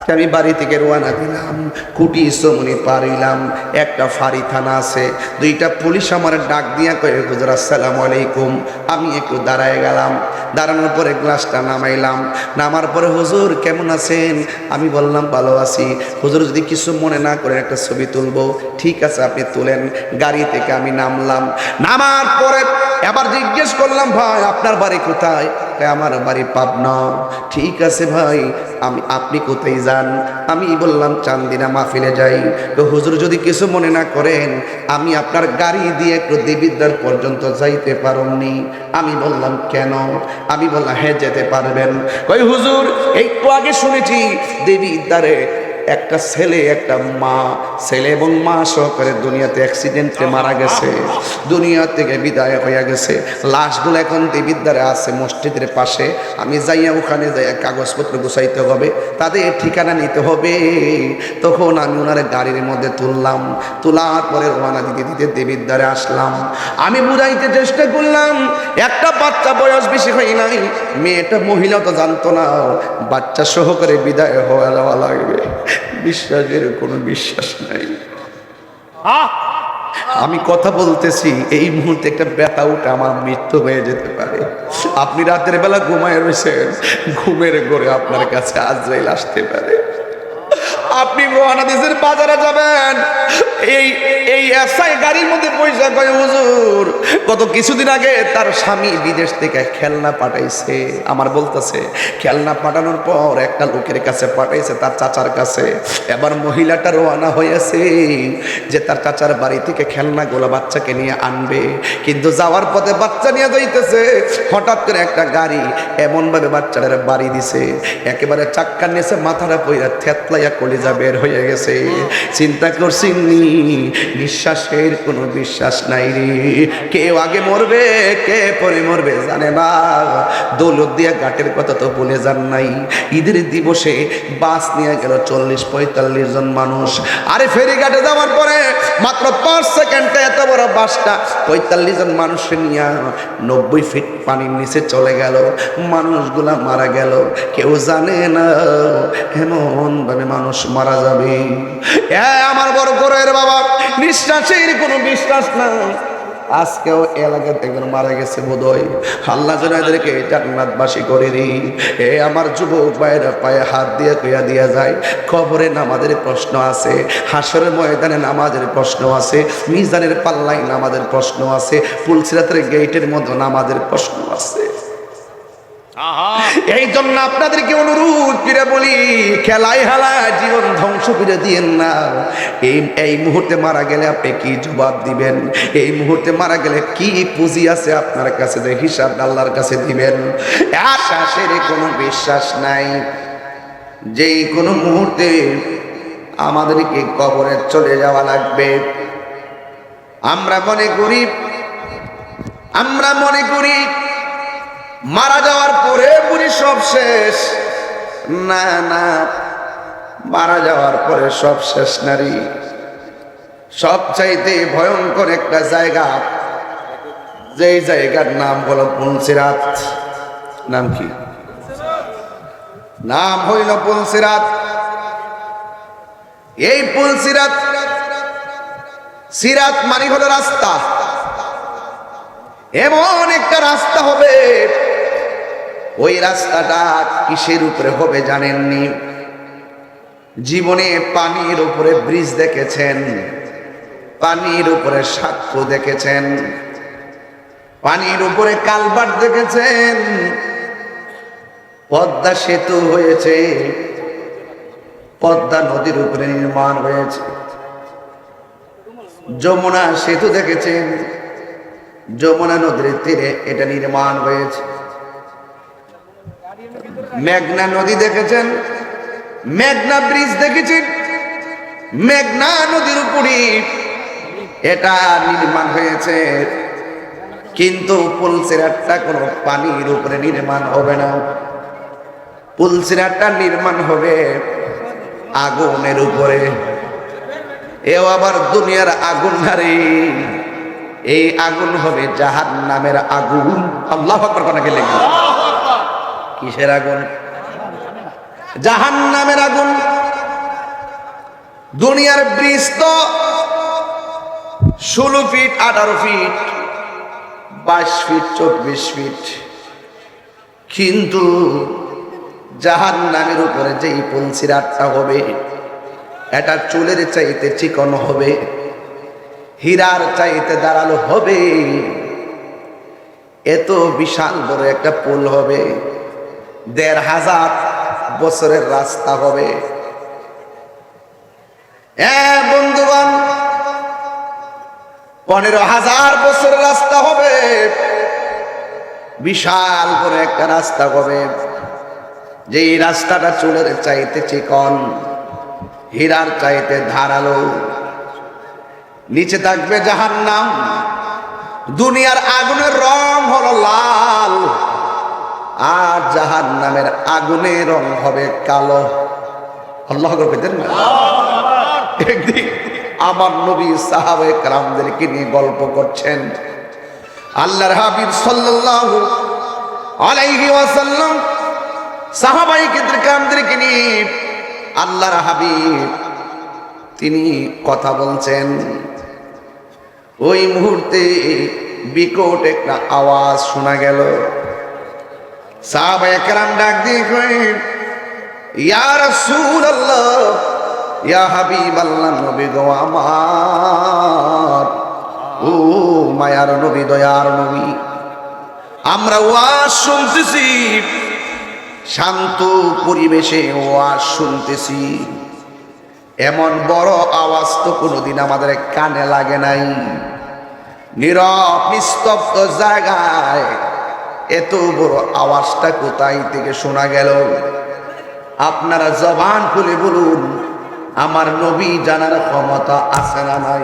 আমি বাড়ি থেকে রওনা দিলাম, কুটি সমনি পার হইলাম, একটা ফাঁড়ি থানা আছে, দুইটা পুলিশ আমার ডাক দিয়া কয়ে হুজুর আসসালামু আলাইকুম। আমি একটু দাঁড়ায় গেলাম, দাঁড়ানোর পরে গ্লাসটা নামাইলাম, নামার পরে হুজুর কেমন আছেন? আমি বললাম ভালো আছি। হুজুর যদি কিছু মনে না করেন একটা ছবি তুলবো। ঠিক আছে আপনি তুলেন। গাড়ি থেকে আমি নামলাম, নামার পরে এবার জিজ্ঞেস করলাম ভাই আপনার বাড়ি কোথায়? আমার বাড়ি পাবনা। ঠিক আছে ভাই, আপনি কোথায় যান? আমি বললাম চান্দিনা মাহফিলে যাই। তো হুজুর যদি কিছু মনে না করেন, আমি আপনার গাড়ি দিয়ে একটু দেবিদ্বার পর্যন্ত যাইতে পারেননি। আমি বললাম কেন? আমি বললাম হ্যাঁ যেতে পারবেন। কই হুজুর একটু আগে শুনেছি দেবিদ্বারে একটা ছেলে একটা মা, ছেলে এবং মা সহকারে দুনিয়াতে অ্যাক্সিডেন্টে মারা গেছে, দুনিয়া থেকে বিদায় হয়ে গেছে। লাশগুলো এখন দেবিদ্বারে আছে মসজিদের পাশে। আমি যাইয়া ওখানে যাইয়া কাগজপত্র গুছাইতে হবে, তাদের ঠিকানা নিতে হবে। তখন আমি ওনার গাড়ির মধ্যে তুললাম, তোলার পরে রওনা দিতে দিতে দেবিদ্বারে আসলাম। আমি বুঝাইতে চেষ্টা করলাম একটা বাচ্চা, বয়স বেশি হয় নাই, মেয়েটা মহিলা তো জানতো না বাচ্চা সহকারে বিদায় হওয়া যাওয়া লাগবে। বিশ্বাসের কোনো বিশ্বাস নাই। আমি কথা বলতেছি এই মুহূর্তে একটা ব্যথা উঠে আমার মৃত্যু হয়ে যেতে পারে। আপনি রাতের বেলা ঘুমায় রয়েছেন, ঘুমের ঘরে আপনার কাছে আজরাইল আসতে পারে। আপনি মহানাদেশের বাজারে যাবেন, এই এসআই গাড়ির মধ্যে পয়সা কয় হুজুর কত কিছুদিন আগে তার স্বামী বিদেশ থেকে খেলনা পাঠাইছে। আমার বলতেছে খেলনা পাঠানোর পর একটা লোকের কাছে পাঠাইছে, তার চাচার কাছে। এবার মহিলাটা রওনা হয়েছে যে তার চাচার বাড়ি থেকে খেলনাগুলো বাচ্চাকে নিয়ে আনবে, কিন্তু যাওয়ার পথে বাচ্চা নিয়ে যাইতেছে, হঠাৎ করে একটা গাড়ি এমনভাবে বাচ্চাটার বাড়ি দিছে, একেবারে চাক্কার নিচে মাথাটা পইরা থেতলাইয়া কলিজা বের হয়ে গেছে। চিন্তা করছি বিশ্বাসের কোনো বিশ্বাস নাই রে। কেউ আগে মরবে কে পরে মরবে জানে না। দৌলত দিয়া ঘাটের কথা তো বলে যান নাই। ঈদের দিবসে বাস নিয়ে গেল 40-45 জন মানুষ। আরে ফেরিঘাটে যাওয়ার পরে মাত্র 5 সেকেন্ডে এত বড় বাসটা 45 জন মানুষ নিয়ে 90 ফিট পানির নিচে চলে গেল। মানুষগুলা মারা গেল, কেউ জানে না এমন ভাবে মানুষ মারা যাবে। আমার বড় করে বাবা, নিঃশ্বাসের কোনো বিশ্বাস নাই। আজকেও এলাকা থেকে মারা গেছে বোধহয়। আল্লাহ যেন এদেরকে জান্নাতবাসী করে দিই। আমার যুবক ভাইরা পায়ে হাত দিয়ে কইয়া দিয়া যায়, কবরে নামাজের প্রশ্ন আছে, হাসরের ময়দানে নামাজের প্রশ্ন আছে, মিজানের পাল্লায় নামাজের প্রশ্ন আছে, পুলসিরাতের গেটের মধ্যে নামাজের প্রশ্ন আছে। এই জন্য আপনাদেরকে অনুরোধ করে বলি, খেলায় হেলায় জীবন ধ্বংস করে দিয়েন না। এই মুহূর্তে মারা গেলে আপনি কি জবাব দিবেন? এই মুহূর্তে মারা গেলে কি পুঁজি আছে আপনার কাছে যে হিসাব আল্লাহর কাছে দিবেন? আশ্বাসের কোনো বিশ্বাস নাই। যেই কোনো মুহূর্তে আমাদেরকে কবরে চলে যাওয়া লাগবে। আমরা মনে করি মারা যাওয়ার পরে পুরি সব শেষ। না না, মারা যাওয়ার পরে সব শেষ নারী। সবচাইতে ভয়ঙ্কর একটা জায়গা, যেই জায়গার নাম হলো পুলসিরাত। নাম কি? নাম হইল পুলসিরাত। এই পুলসিরাত, সিরাত মানে হলো রাস্তা। এমন একটা রাস্তা হবে, ওই রাস্তাটা কিসের উপরে হবে জানেননি? জীবনে পানির উপরে ব্রিজ দেখেছেন, পানির উপরে সাঁকো দেখেছেন, পানির উপরে কালভার্ট দেখেছেন, পদ্মা সেতু হয়েছে, পদ্মা নদীর উপরে নির্মাণ হয়েছে। যমুনা সেতু দেখেছেন, যমুনা নদীর তীরে এটা নির্মাণ হয়েছে। মেঘনা নদী দেখেছেন, মেঘনা ব্রিজ দেখেছেন, মেঘনা নদীর উপরে এটা নির্মাণ হয়েছে। কিন্তু পুলসিরাতটা কোনো পানির উপরে নির্মাণ হবে না। পুলসিরাতটা নির্মাণ হবে আগুনের উপরে। এও আবার দুনিয়ার আগুন নারে, এই আগুন হবে জাহান্নামের আগুন। আল্লাহু আকবার কোনা গেলে কিসের আগুন? জাহান্নামের আগুন। দুনিয়ার ব্রিজ তো 16 ফিট 18 ফিট 22 ফিট 24 ফিট, কিন্তু জাহান্নামের উপরে যেই পুলসিরাতটা হবে এটা চুলের চাইতে চিকন হবে, হীরার চাইতে ধারালো হবে, এত বিশাল বড় একটা পুল হবে, 1500 বছরের রাস্তা হবে। বন্ধুগণ, 15,000 বছরের রাস্তা হবে, বিশাল করে একটা রাস্তা হবে, যেই রাস্তাটা চুলের চাইতে চিকন, হীরার চাইতে ধারালো। নিচে থাকবে জাহান্নাম। দুনিয়ার আগুনের রং হলো লাল, আর জাহান্নামের আগুনের রং হবে কালো। আল্লাহ করবেন না। একদিন আমার নবী সাহাবায়ে কেরামদেরকে নিয়ে গল্প করছেন। আল্লাহর হাবিব সাল্লাল্লাহু আলাইহি ওয়াসাল্লাম সাহাবায়ে কেরামদেরকে নিয়ে আল্লাহর হাবিব তিনি কথা বলছেন। ওই মুহূর্তে বিকট একটা আওয়াজ শোনা গেল। সাহাবায়ে কেরাম ডাক দিয়ে কইলেন, ইয়া রাসূলুল্লাহ, ইয়া হাবিবাল্লাহ, নবী গো আমার, ও মায়ার নবী, দয়ার নবী, আমরা ওয়াজ শুনতেছি, শান্ত পরিবেশে ওয়াজ শুনতেছি, এমন বড় আওয়াজ তো কোনোদিন আমাদের কানে লাগে নাই। নীরব নিস্তব্ধ জায়গায় এত বড় আওয়াজটা কোথায় থেকে শোনা গেল? আপনারা জবান খুলে বলুন, আমার নবী জানার ক্ষমতা আছে না নাই?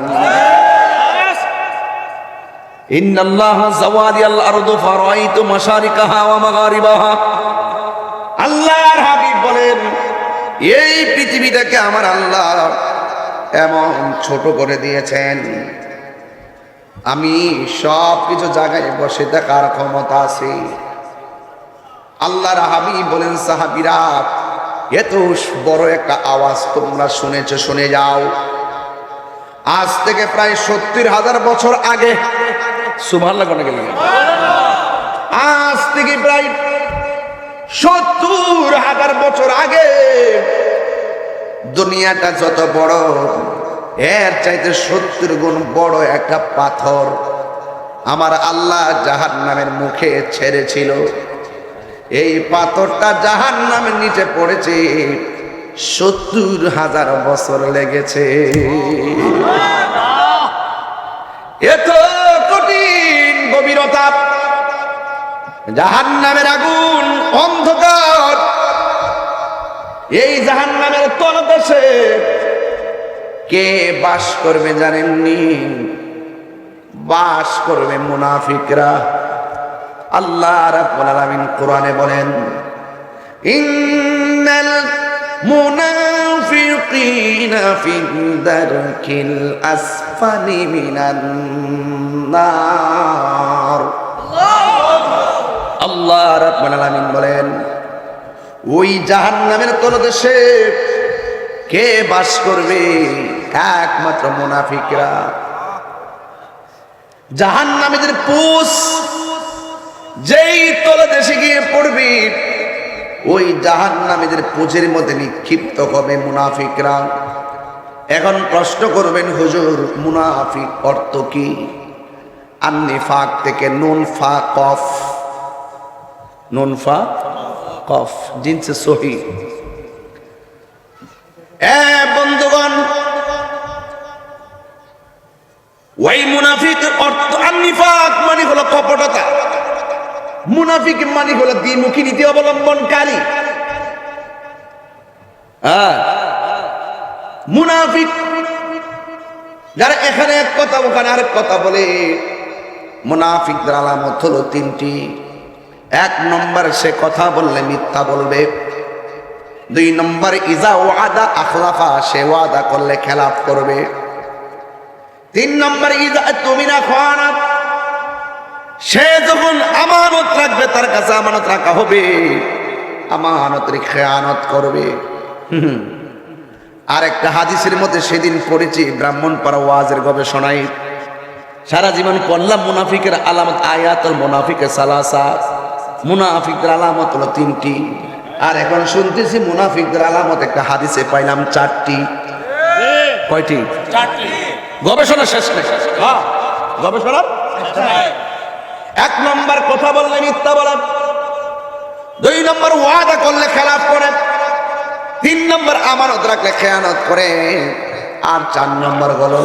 ইন্নাল্লাহা যাওয়ালিয়াল আরদু ফারাইতু মাশারিকাহা ওয়া মাগারিবাহা। আল্লাহর হাবিব বলেন, এই পৃথিবীটাকে আমার আল্লাহ এমন ছোট করে দিয়েছেন, আমি সব কিছু জায়গায় বসে থাকার ক্ষমতা আছে। আল্লাহর হাবিব বলেন, সাহাবীরা, এত বড় একটা আওয়াজ তোমরা শুনেছো, শুনে যাও। আজ থেকে প্রায় 70,000 বছর আগে, সুবহানাল্লাহ, আজ থেকে প্রায় 70,000 বছর আগে দুনিয়াটা যত বড়, এর চাইতে 70 গুণ বড় একটা পাথর আমার আল্লাহ জাহান্নামের মুখে ছেড়েছিল। এই পাথরটা জাহান্নামের নিচে পড়েছে, 70,000 বছর লেগেছে। এত কঠিন গভীরতা, জাহান্নামের আগুন, অন্ধকার। এই জাহান্নামের তলদেশে কে বাস করবে জানেননি? বাস করবে মুনাফিকরা। আল্লাহ রাব্বুল আলামিন কোরআনে বলেন, ইন্নাল মুনাফিকিনা ফি দারকিল আসফালি মিনান নার। আল্লাহ রাব্বুল আলামিন বলেন, ওই জাহান্নামের তলদেশে কে বাস করবে? একমাত্র মুনাফিকরা। জাহান্নামীদের পুষ যেই তলদেশে গিয়ে পড়বে, ওই জাহান্নামীদের পুঁজের মধ্যে নিক্ষিপ্ত হবে মুনাফিকরা। এখন প্রশ্ন করবেন, হুজুর, মুনাফিক অর্থ কি? আন-নিফাক থেকে নুন ফা কফ, নুন ফা কফ, জিনসে সহি। বন্ধুগণ, ওই মুনাফিকের অর্থ, আন-নিফাক মানে হলো কপটতা, মুনাফিক মানে হলো দ্বিমুখী নীতি অবলম্বনকারী। মুনাফিক যারা এখানে এক কথা ওখানে আরেক কথা বলে, মুনাফিকদের আলামত হলো 3টি। 1 নম্বর, সে কথা বললে মিথ্যা বলবে। 2 নম্বর, ইজা ওয়াদা আখলাফা, সে ওয়াদা করলে খেলাফ করবে। 3 নম্বর, ইজা তুমিনা খানা, সে যখন আমানত রাখবে, তার কাছে আমানত রাখা হবে, আমানত রেখে খেয়ানত করবে। আর একটা হাদিসের মধ্যে সেদিন পড়েছি ব্রাহ্মণপাড়া ওয়াজের গবেষণায়, সারা জীবন পড়লাম মুনাফিকের আলামত, আয়াতুল মুনাফিকের সালাসা, মুনাফিকদের আলামত হলো 3টি। আর এখন শুনতেছি মুনাফিকদের আলামত একটা হাদিসে পাইলাম 4টি। কয়টি? 4টি। গবেষণা শেষ নেই, গবেষণা। 1 নম্বর কথা বললে মিথ্যা বলে, 2 নম্বর ওয়াদা করলে খেলাফ করে, 3 নম্বর আমানত রাখলে খেয়ানত করে, আর 4 নম্বর হলো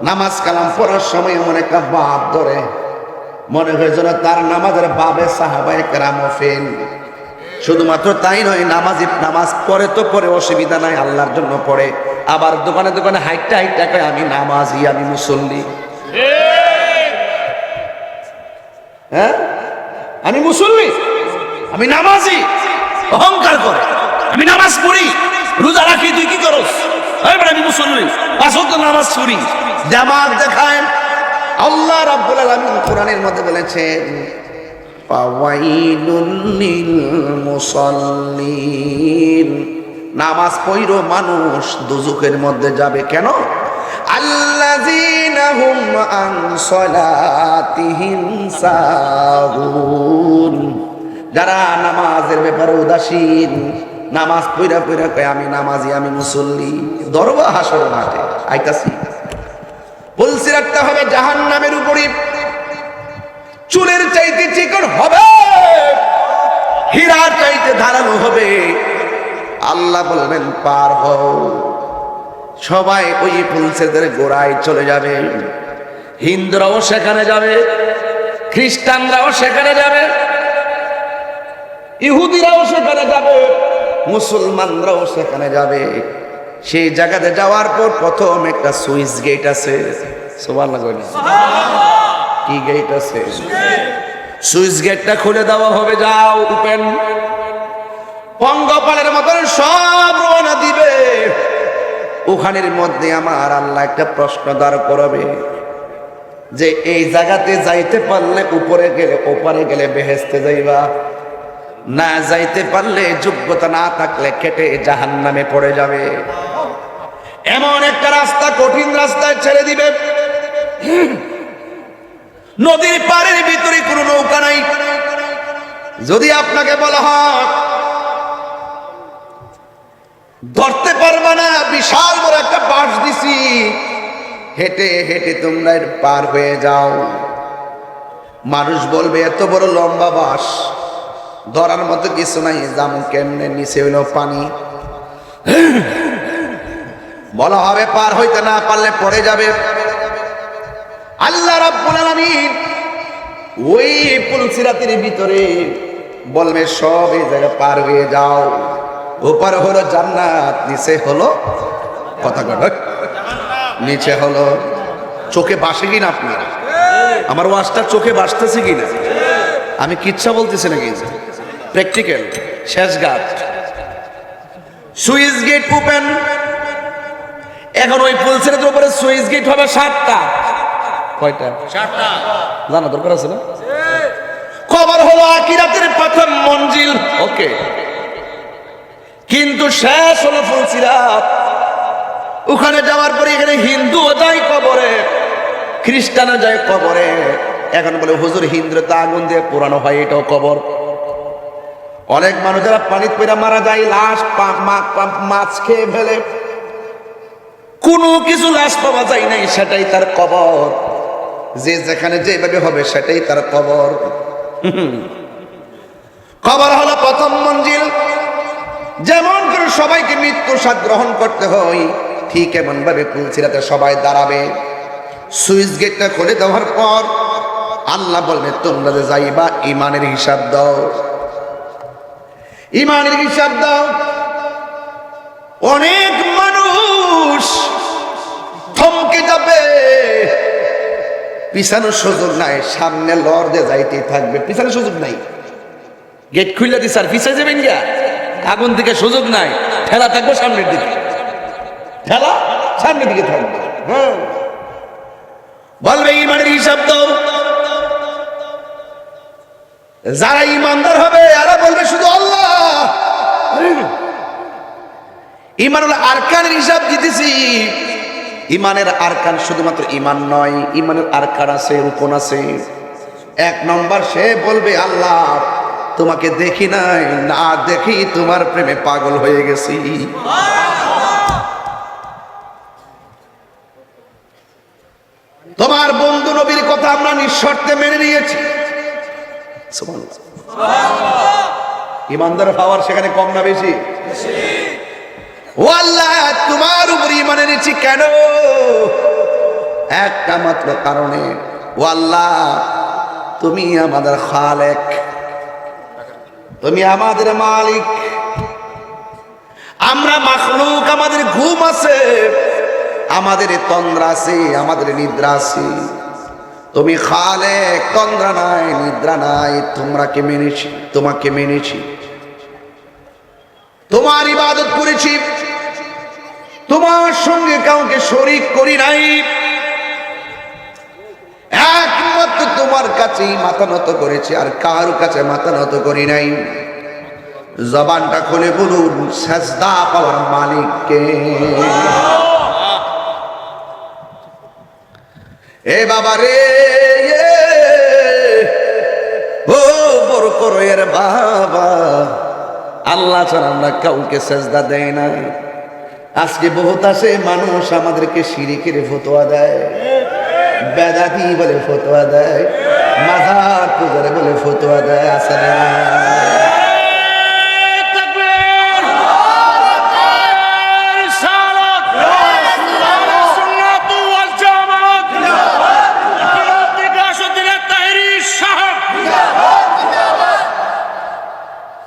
নামাজ কালাম পড়ার সময় এমন একটা বাপ ধরে মনে হয় যেন তার নামাজের বাবে সাহাবায়ে কেরাম ফেল। শুধুমাত্র তাই নয়, নামাজ পড়ে তো পড়ে, অসুবিধা নাই, আল্লাহর জন্য পড়ে। আবার দোকানে দোকানে হাইটটা হাইটটা কয় আমি নামাজি, আমি মুসল্লি। হ্যাঁ, আমি মুসল্লি, আমি নামাজি, অহংকার করে। আমি নামাজ পড়ি, রোজা রাখি, তুই কি করস? আমি মুসল্লি, 5 ওয়াক্ত নামাজ পড়ি, জামাত দেখায়। আল্লাহ রাব্বুল আলামিন কোরআনের মধ্যে বলেছেন ফাওয়াইলুল লিল মুসাল্লিন, নামাজ পড়ো মানুষ দোজখের মধ্যে যাবে। কেন? আল্লাযীনা হুম আন সালাতিহিম সাহুন, যারা নামাজের ব্যাপারে উদাসীন, নামাজ পড়া পড়া কয় আমি নামাজি, আমি মুসল্লি। দরবা হাসর মাঠে আইতাছি, পুলসিরাতটা হবে জাহান্নামের উপরে, চুলের চাইতে চিকন হবে, হীরার চাইতে ধারালো হবে। আল্লাহ বলবেন পার হও। সবাই ওই পুলসিরাতের গোড়ায় চলে যাবে। হিন্দুরাও সেখানে যাবে, খ্রিস্টানরাও সেখানে যাবে, ইহুদিরাও সেখানে যাবে, মুসলমানরাও সেখানে যাবে। সেই জায়গাতে যাওয়ার পর প্রথম একটা সুইচ গেট আছে। সুবহানাল্লাহ, কি গেট আছে? সুইচ গেটটা খুলে দেওয়া হবে, যাও ওপেন। পঙ্গপালের মতন সব রওনা দিবে। ওখানের মধ্যে আমার আল্লাহ একটা প্রশ্ন দাঁড় করাবে যে এই জায়গাতে যাইতে পারলে উপরে গেলে, ওপারে গেলে বেহেশতে যাইবা, না যাইতে পারলে যোগ্যতা না থাকলে কেটে জাহান্নামে পড়ে যাবে। এমন একটা রাস্তা, কঠিন রাস্তায় ছেড়ে দিবে। নদীর পাড়ের ভিতরে কোনো নৌকা নাই। যদি আপনাকে বলা হয় ধরতে পারবে না, বিশাল বড় একটা বাঁশ দিছি, হেঁটে হেঁটে তোমরা পার হয়ে যাও, মানুষ বলবে এত বড় লম্বা বাঁশ, ধরার মতো কিছু নাই, যেমন কেমনে, নিচে হইল পানি। বলা হবে পার হইতে না পারলে পড়ে যাবে। আল্লাহ রাব্বুল আলামিন ওই পুলসিরাতের ভিতরে বলবে সব এই জায়গা পার হয়ে যাও। ওপারে হলো জান্নাত, নিচে হলো কথা কথা, নিচে হলো। চোখে বাসে কিনা আপনার? আমার ওয়াজটা চোখে বাসতেছে কিনা? আমি কিচ্ছা বলতেছি নাকি? প্র্যাকটিক্যাল। শেষ ঘাট, সুইচ গেট ওপেন। এখন ওই পুলসিরাতের উপরে সুইচ গেট হবে 7টা। কয়টা? 7টা। জানা দরকার আছে না? কবর হলো আখিরাতের প্রথম মঞ্জিল, ওকে, কিন্তু শেষ হলো পুলসিরাত। ওখানে যাওয়ার পরে এখানে হিন্দুও যায় কবরে, খ্রিস্টানও যায় কবরে। এখন বলে হুজুর হিন্দুরা তো আগুন দিয়ে পোড়ানো হয়, এটাও কবর। অনেক মানুষ যারা পানিতে পড়ে মারা যায়, লাশ মাছ খেয়ে ফেলে, কোনো কিছু লাশ পাওয়া যায় নাই, সেটাই তার কবর। যে যেখানে যেভাবে হবে সেটাই তার কবর। কবর হলো প্রথম মঞ্জিল। যেমন করে সবাইকে মৃত্যুর স্বাদ গ্রহণ করতে হয়, ঠিক এমন ভাবে পুলসিরাতে সবাই দাঁড়াবে। সুইচ গেটটা খুলে দেওয়ার পর আল্লাহ বলবে তোমরা যে যাইবা ইমানের হিসাব দাও, ইমানের হিসাব দাও। অনেক মানুষ থমকে যাবে, পিছানোর সুযোগ নাই, সামনে লড় দিয়ে যাইতে থাকবে, পিছানোর সুযোগ নাই। গেট খুলে দিস আর পিছিয়ে যাবেন গিয়া, আগুন দিকে সুযোগ নাই, ঠেলা থাকবে সামনের দিকে, ঠেলা সামনের দিকে থাকবে। হ্যাঁ, বলবে ইমানের হিসাব দাও। যারা ইমানদার হবে এরা বলবে শুধু আল্লাহ। ইমানুল আরকানের হিসাব দিতেছি। ইমানের আরকান শুধুমাত্র ইমান নয়, ইমানের আরকান আছে, রুকন আছে। 1 নম্বর সে বলবে আল্লাহ তোমাকে দেখি নাই, না দেখি তোমার প্রেমে পাগল হয়ে গেছি। তোমার বন্ধু নবীর কথা আমরা নিঃশর্তে মেনে নিয়েছি। ইমানদার পাওয়ার সেখানে কম না বেশি? ও আল্লাহ তোমার উপর ঈমান এনেছি কেন? একটা মাত্র কারণে, ও আল্লাহ তুমি আমাদের খালেক, তুমি আমাদের মালিক। আমরা মাখলুক, আমাদের ঘুম আছে, আমাদের তন্দ্রা আছে, আমাদের নিদ্রা আছে। তুমি খালেক, তন্দ্রা নাই, নিদ্রা নাই। তোমাকে মেনেছি, তোমাকে মেনেছি, তোমার ইবাদত করেছি, তোমার সঙ্গে কাউকে শরীক করি নাই। একমাত্র তোমার কাছেই মাথা নত করেছি, আর কারো কাছে মাথা নত করি নাই। জবানটা খুলে বলুন সাজদা পাওয়ার মালিককে। এ বাবা রে, ও বড় করো এর বাবা, আল্লাহ ছাড়া আমরা কাউকে সাজদা দেয় না। আজকে বহুত আছে মানুষ আমাদেরকে শিরিকের ফতোয়া দেয়, বেদাতি বলে ফতোয়া দেয়, মাজার পূজারে বলে ফতোয়া দেয়। আছে না?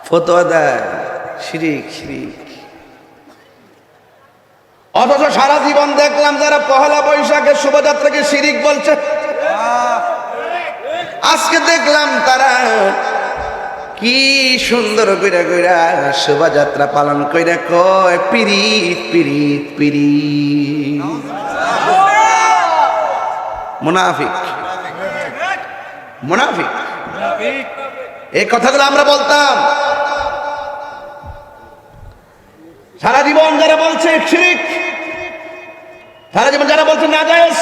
ফতোয়া দেয় শিরিক শিরিক। অথচ সারা জীবন দেখলাম যারা পহেলা বৈশাখের শোভাযাত্রাকে শিরিক বলছে, আজকে দেখলাম তারা কি সুন্দর কইরা কইরা শোভাযাত্রা পালন কইরা কয় পিরিত পিরিত পিরিত। মুনাফিক মুনাফিক। এই কথাগুলো আমরা বলতাম। সারা জীবন যারা বলছে শিরিক, সারা জীবন যারা বলছে নাজায়েজ,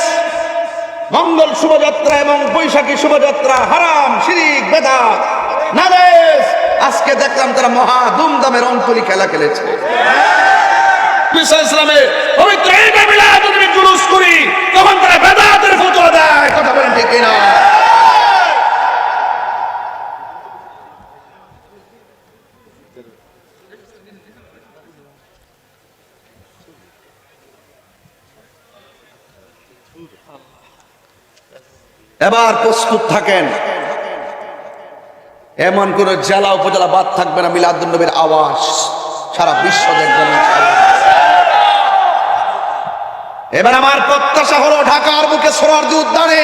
মঙ্গল শোভাযাত্রা এবং বৈশাখী শোভাযাত্রা হারাম, শিরিক, বেদাত, নাজায়েজ, আজকে দেখলাম তারা মহা ধুমধামের অন্তলি খেলা খেলেছে। ইসলামের পবিত্র ঈদে মিলাদ যদি জুলুস করি তখন তারা বেদাতের ফতোয়া দেয়। কথা বলেন ঠিক কিনা? এবার প্রস্তুত থাকেন, এমন কোন জেলা উপজেলা বাদ থাকবে না মিলাদুন নবীর আওয়াজ সারা বিশ্ব দেখবেন। এবার আমার প্রত্যাশা হলো ঢাকার বুকে সোহরাওয়ার্দী উদ্যানে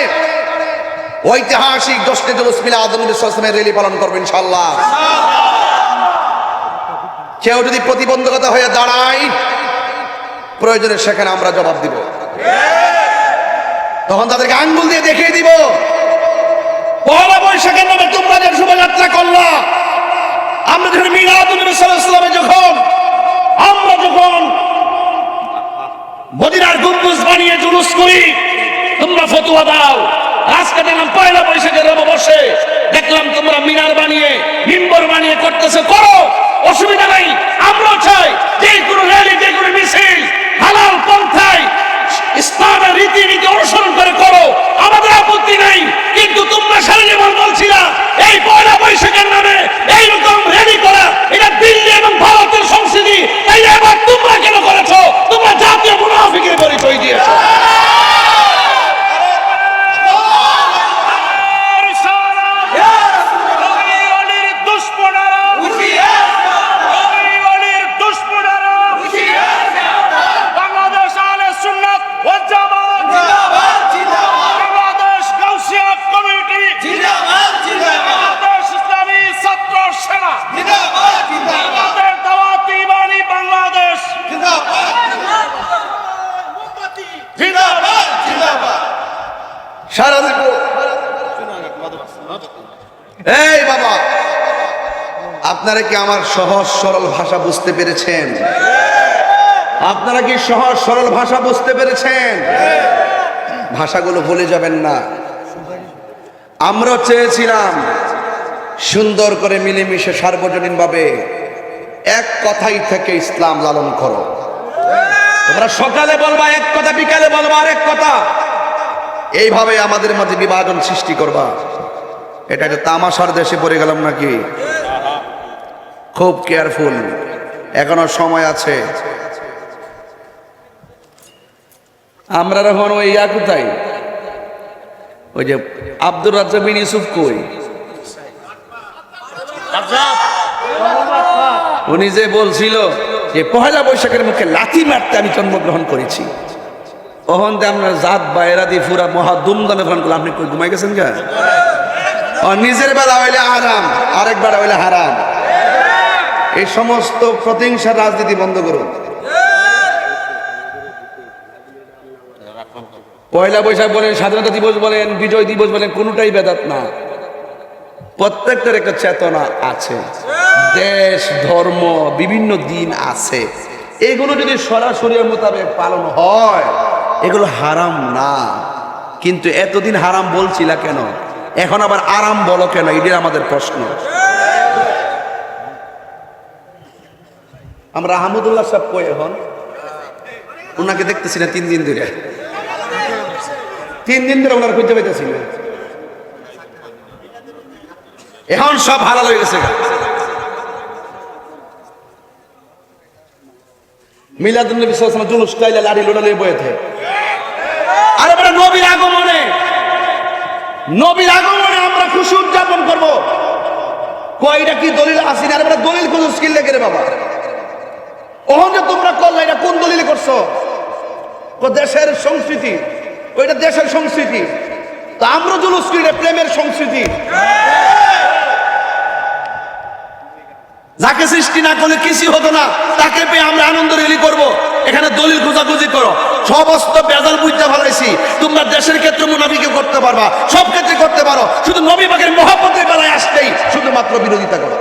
ঐতিহাসিক জশ্নে জুলুস মিলাদুন নবী সাল্লাল্লাহু আলাইহি ওয়াসাল্লামের র্যালি পালন করবেন ইনশাআল্লাহ। কেউ যদি প্রতিবন্ধকতা হয়ে দাঁড়ায়, প্রয়োজনে সেখানে আমরা জবাব দিব। তখন তাদেরকে আঙ্গুল দিয়ে দেখিয়ে দিব, পহেলা বৈশাখের নামে তোমরা যে শোভাযাত্রা করলা, আমরা যখন মিলাদুন নবী সাল্লাল্লাহু আলাইহি ওয়াসাল্লামে আমরা যখন মদিনার গম্বুজ বানিয়ে জুলুস করি, তোমরা ফতোয়া দাও। আজকে দেখলাম পয়লা বৈশাখের নববর্ষে দেখলাম তোমরা মিনার বানিয়ে, মিম্বর বানিয়ে করতেছে, করো, অসুবিধা নাই। আমরাও চাই যে কোনো র্যালি, যে কোনো মিছিল হালাল পন্থায় ইসলামের রীতিনীতি অনুসরণ করে করো, আমাদের আপত্তি নাই। কিন্তু তোমরা সারা জীবন বলছিলা এই পয়লা বৈশাখের নামে এইরকম র্যালি করা এটা দিল্লি এবং ভারতের সংস্কৃতি, তাই এবার তোমরা কেন করেছো? তোমরা জাতীয় মুনাফিকের পরিচয় দিয়েছো। সারা জীবন এই বাবা, আপনারা কি আমার সহজ সরল ভাষা বুঝতে পেরেছেন? আপনারা কি সহজ সরল ভাষা বুঝতে পেরেছেন? ভাষাগুলো ভুলে যাবেন না। আমরা চেয়েছিলাম সুন্দর করে মিলেমিশে সার্বজনীনভাবে এক কথাই থেকে ইসলাম লালন করো। তোমরা সকালে বলবা এক কথা, বিকালে বলবা আরেক কথা, এইভাবে আমাদের মাঝে বিভাজন সৃষ্টি করবা। এটা একটা তামাশার দেশে পড়ে গেলাম নাকি? খুব কেয়ারফুল, এখনো সময় আছে। আমরা এখন ওই কোথায়, ওই যে আব্দুর রাজ্জাক বিন ইউসুফ কই, উনি যে বলছিল যে পহেলা বৈশাখের মুখে লাথি মারতে আমি জন্মগ্রহণ করেছি, ওখান থেকে আমরা জাত বাইরা দিয়ে পুরা মহা দুমদামে গ্রহণ করলাম। আপনি কই ঘুমাই গেছেন গা? নিজের বেলা হইলে আরাম, আরেক বেলা হইলে হারাম। এই সমস্ত প্রতিহিংসার রাজনীতি বন্ধ করুন। পয়লা বৈশাখ বলেন, স্বাধীনতা দিবস বলেন, বিজয় দিবস বলেন, কোনোটাই বেদাত না। প্রত্যেকটার একটা চেতনা আছে, দেশ ধর্ম বিভিন্ন দিন আছে। এগুলো যদি সরাসরি মোতাবেক পালন হয় এগুলো হারাম না। কিন্তু এতদিন হারাম বলছিলা কেন, এখন আবার আরাম বলো কেন? এটাই আমাদের প্রশ্ন। আমরা আহমদুল্লাহ সাহেব কই এখন? ওনাকে দেখতেছি না 3 দিন ধরে, 3 দিন ধরে ওনার খুঁজতে পাইতেছি না। এখন সব হালাল হয়ে গেছে। মিলাদুন নবী সাল্লাল্লাহু আলাইহি ওয়াসাল্লাম জুলুস কাইলা লাড়ি লোড়ালে বয়েছে। আরে বড় নবীর আগমনে, নবীর আগমনে আমরা খুশি উদযাপন করব। কয়টা কি দলিল আছে না? আরে বড় দলিল কোন স্কিল লেগে রে বাবা। ওহন যে তোমরা করলা, এটা কোন দলিলে করছো? দেশের সংস্কৃতি, ওইটা দেশের সংস্কৃতি। তো আমরা জুলুস করি প্রেমের সংস্কৃতি। যাকে সৃষ্টি না করলে কিছু হতো না, তাকে পেয়ে আমরা আনন্দ রেলি করব। এখানে দলিল খোঁজাখুঁজি করো, সমস্ত বেজাল বুঝতে ভালাইছি। তোমরা দেশের ক্ষেত্রে মুনাফিকে করতে পারবা, সব ক্ষেত্রে করতে পারো, শুধু নবী পাকের মহব্বতের বেলায় আসতেই শুধুমাত্র বিরোধিতা করো,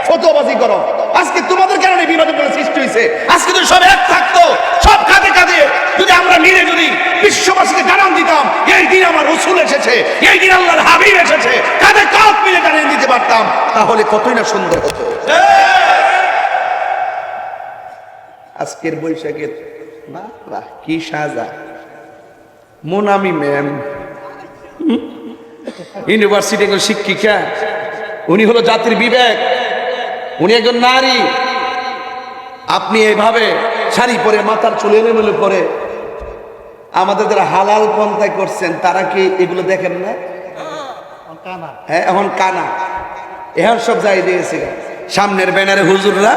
ফতোয়াবাজি করো। আজকে তোমাদের কারণে বিভাজন সৃষ্টি হয়েছে। আজকে যদি সব এক থাকতো, সব কাঁধে কাঁধে যদি আমরা মিলে যদি বিশ্ববাসীকে জানান দিতাম এই দিন আমার রাসূল এসেছে, এই দিন আল্লাহর হাবিব এসেছে, কাঁধে কাঁধ মিলে জানিয়ে দিতে পারতাম, তাহলে কতই না সুন্দর হতো। আজকের বৈশাখের বাহ কি সাজা! মোনামি ম্যাম ইউনিভার্সিটি একজন শিক্ষিকা, উনি হলো জাতির বিবেক, উনি একজন নারী। আপনি এইভাবে শাড়ি পরে মাথার চুল এলোমেলো করে আমাদের যারা হালাল পন্থায় করছেন তারা কি এগুলো দেখেন না? হ্যাঁ, এখন কানা এখন সব যাই দিয়েছে। সামনের ব্যানারে হুজুররা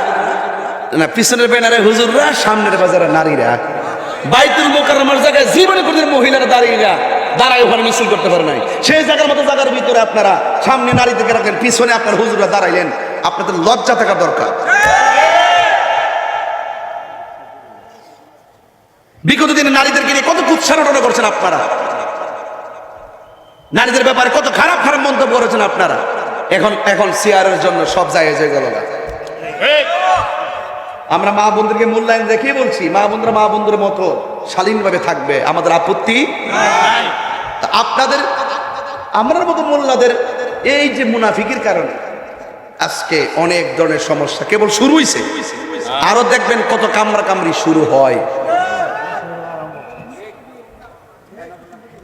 না, পিছনের ব্যানারে হুজুররা, সামনের বাজারে নারীরা। বাইতুল মোকাররমের জায়গায় জীবনে কোনদিন মহিলারা দাঁড়ায় ওখানে মিছিল করতে পারে নাই। সেই জায়গার মতো জায়গার ভিতরে আপনারা সামনে নারী থেকে রাখলেন, পিছনে আপনার হুজুররা দাঁড়াইলেন। আপনাদের লজ্জা থাকা দরকার। বিগত দিনে নারীদেরকে নিয়ে কত কুৎসারণা করছেন আপনারা, নারীদের ব্যাপারে কত খারাপ খারাপ মন্তব্য করেছেন আপনারা। এখন সিয়ারের জন্য সব জায়গায় গেল না। আমরা মা বোনদেরকে মূল্যায়ন দেখে বলছি, মা বোনরা মা বোনদের মতো শালীনভাবে থাকবে, আমাদের আপত্তি নাই। আপনাদের আমরার মতো মোল্লাদের এই যে মুনাফিকের কারণে আজকে অনেক ধরনের সমস্যা কেবল শুরু হয়েছে, আরো দেখবেন কত কামড়া কামড়ি শুরু হয়।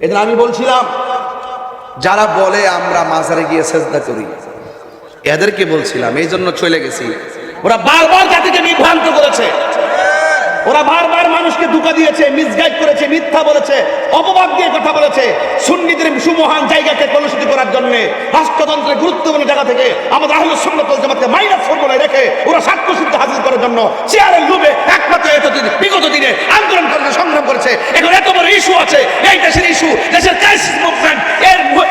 এদিন আমি বলছিলাম যারা বলে আমরা মাজারে গিয়ে সেজদা করি, এদেরকে বলছিলাম, এই জন্য চলে গেছি। ওরা বারবার জাতিকে বিভ্রান্ত করেছে, ওরা বারবার মানুষকে ধোঁকা দিয়েছে, মিসগাইড করেছে, মিথ্যা বলেছে, অপবাদ দিয়ে কথা বলেছে। সুন্নিদের সুমহান জায়গাকে কলুষিত করার জন্য রাষ্ট্রতন্ত্রের গুরুত্বপূর্ণ জায়গা থেকে আমাদের আহলে সুন্নাত ওয়াল জামাতকে মাইনাস ফর্মুলায় রেখে ওরা সাক্ষ্যসূত্র হাজির করার জন্য চেয়ারের লোভে একমাত্র এতদিন বিগত দিনে আন্দোলন করেছে, সংগ্রাম করেছে। এখন এত বড় ইস্যু আছে, এই দেশের ইস্যু, দেশের ক্রাইসিস মুভমেন্ট,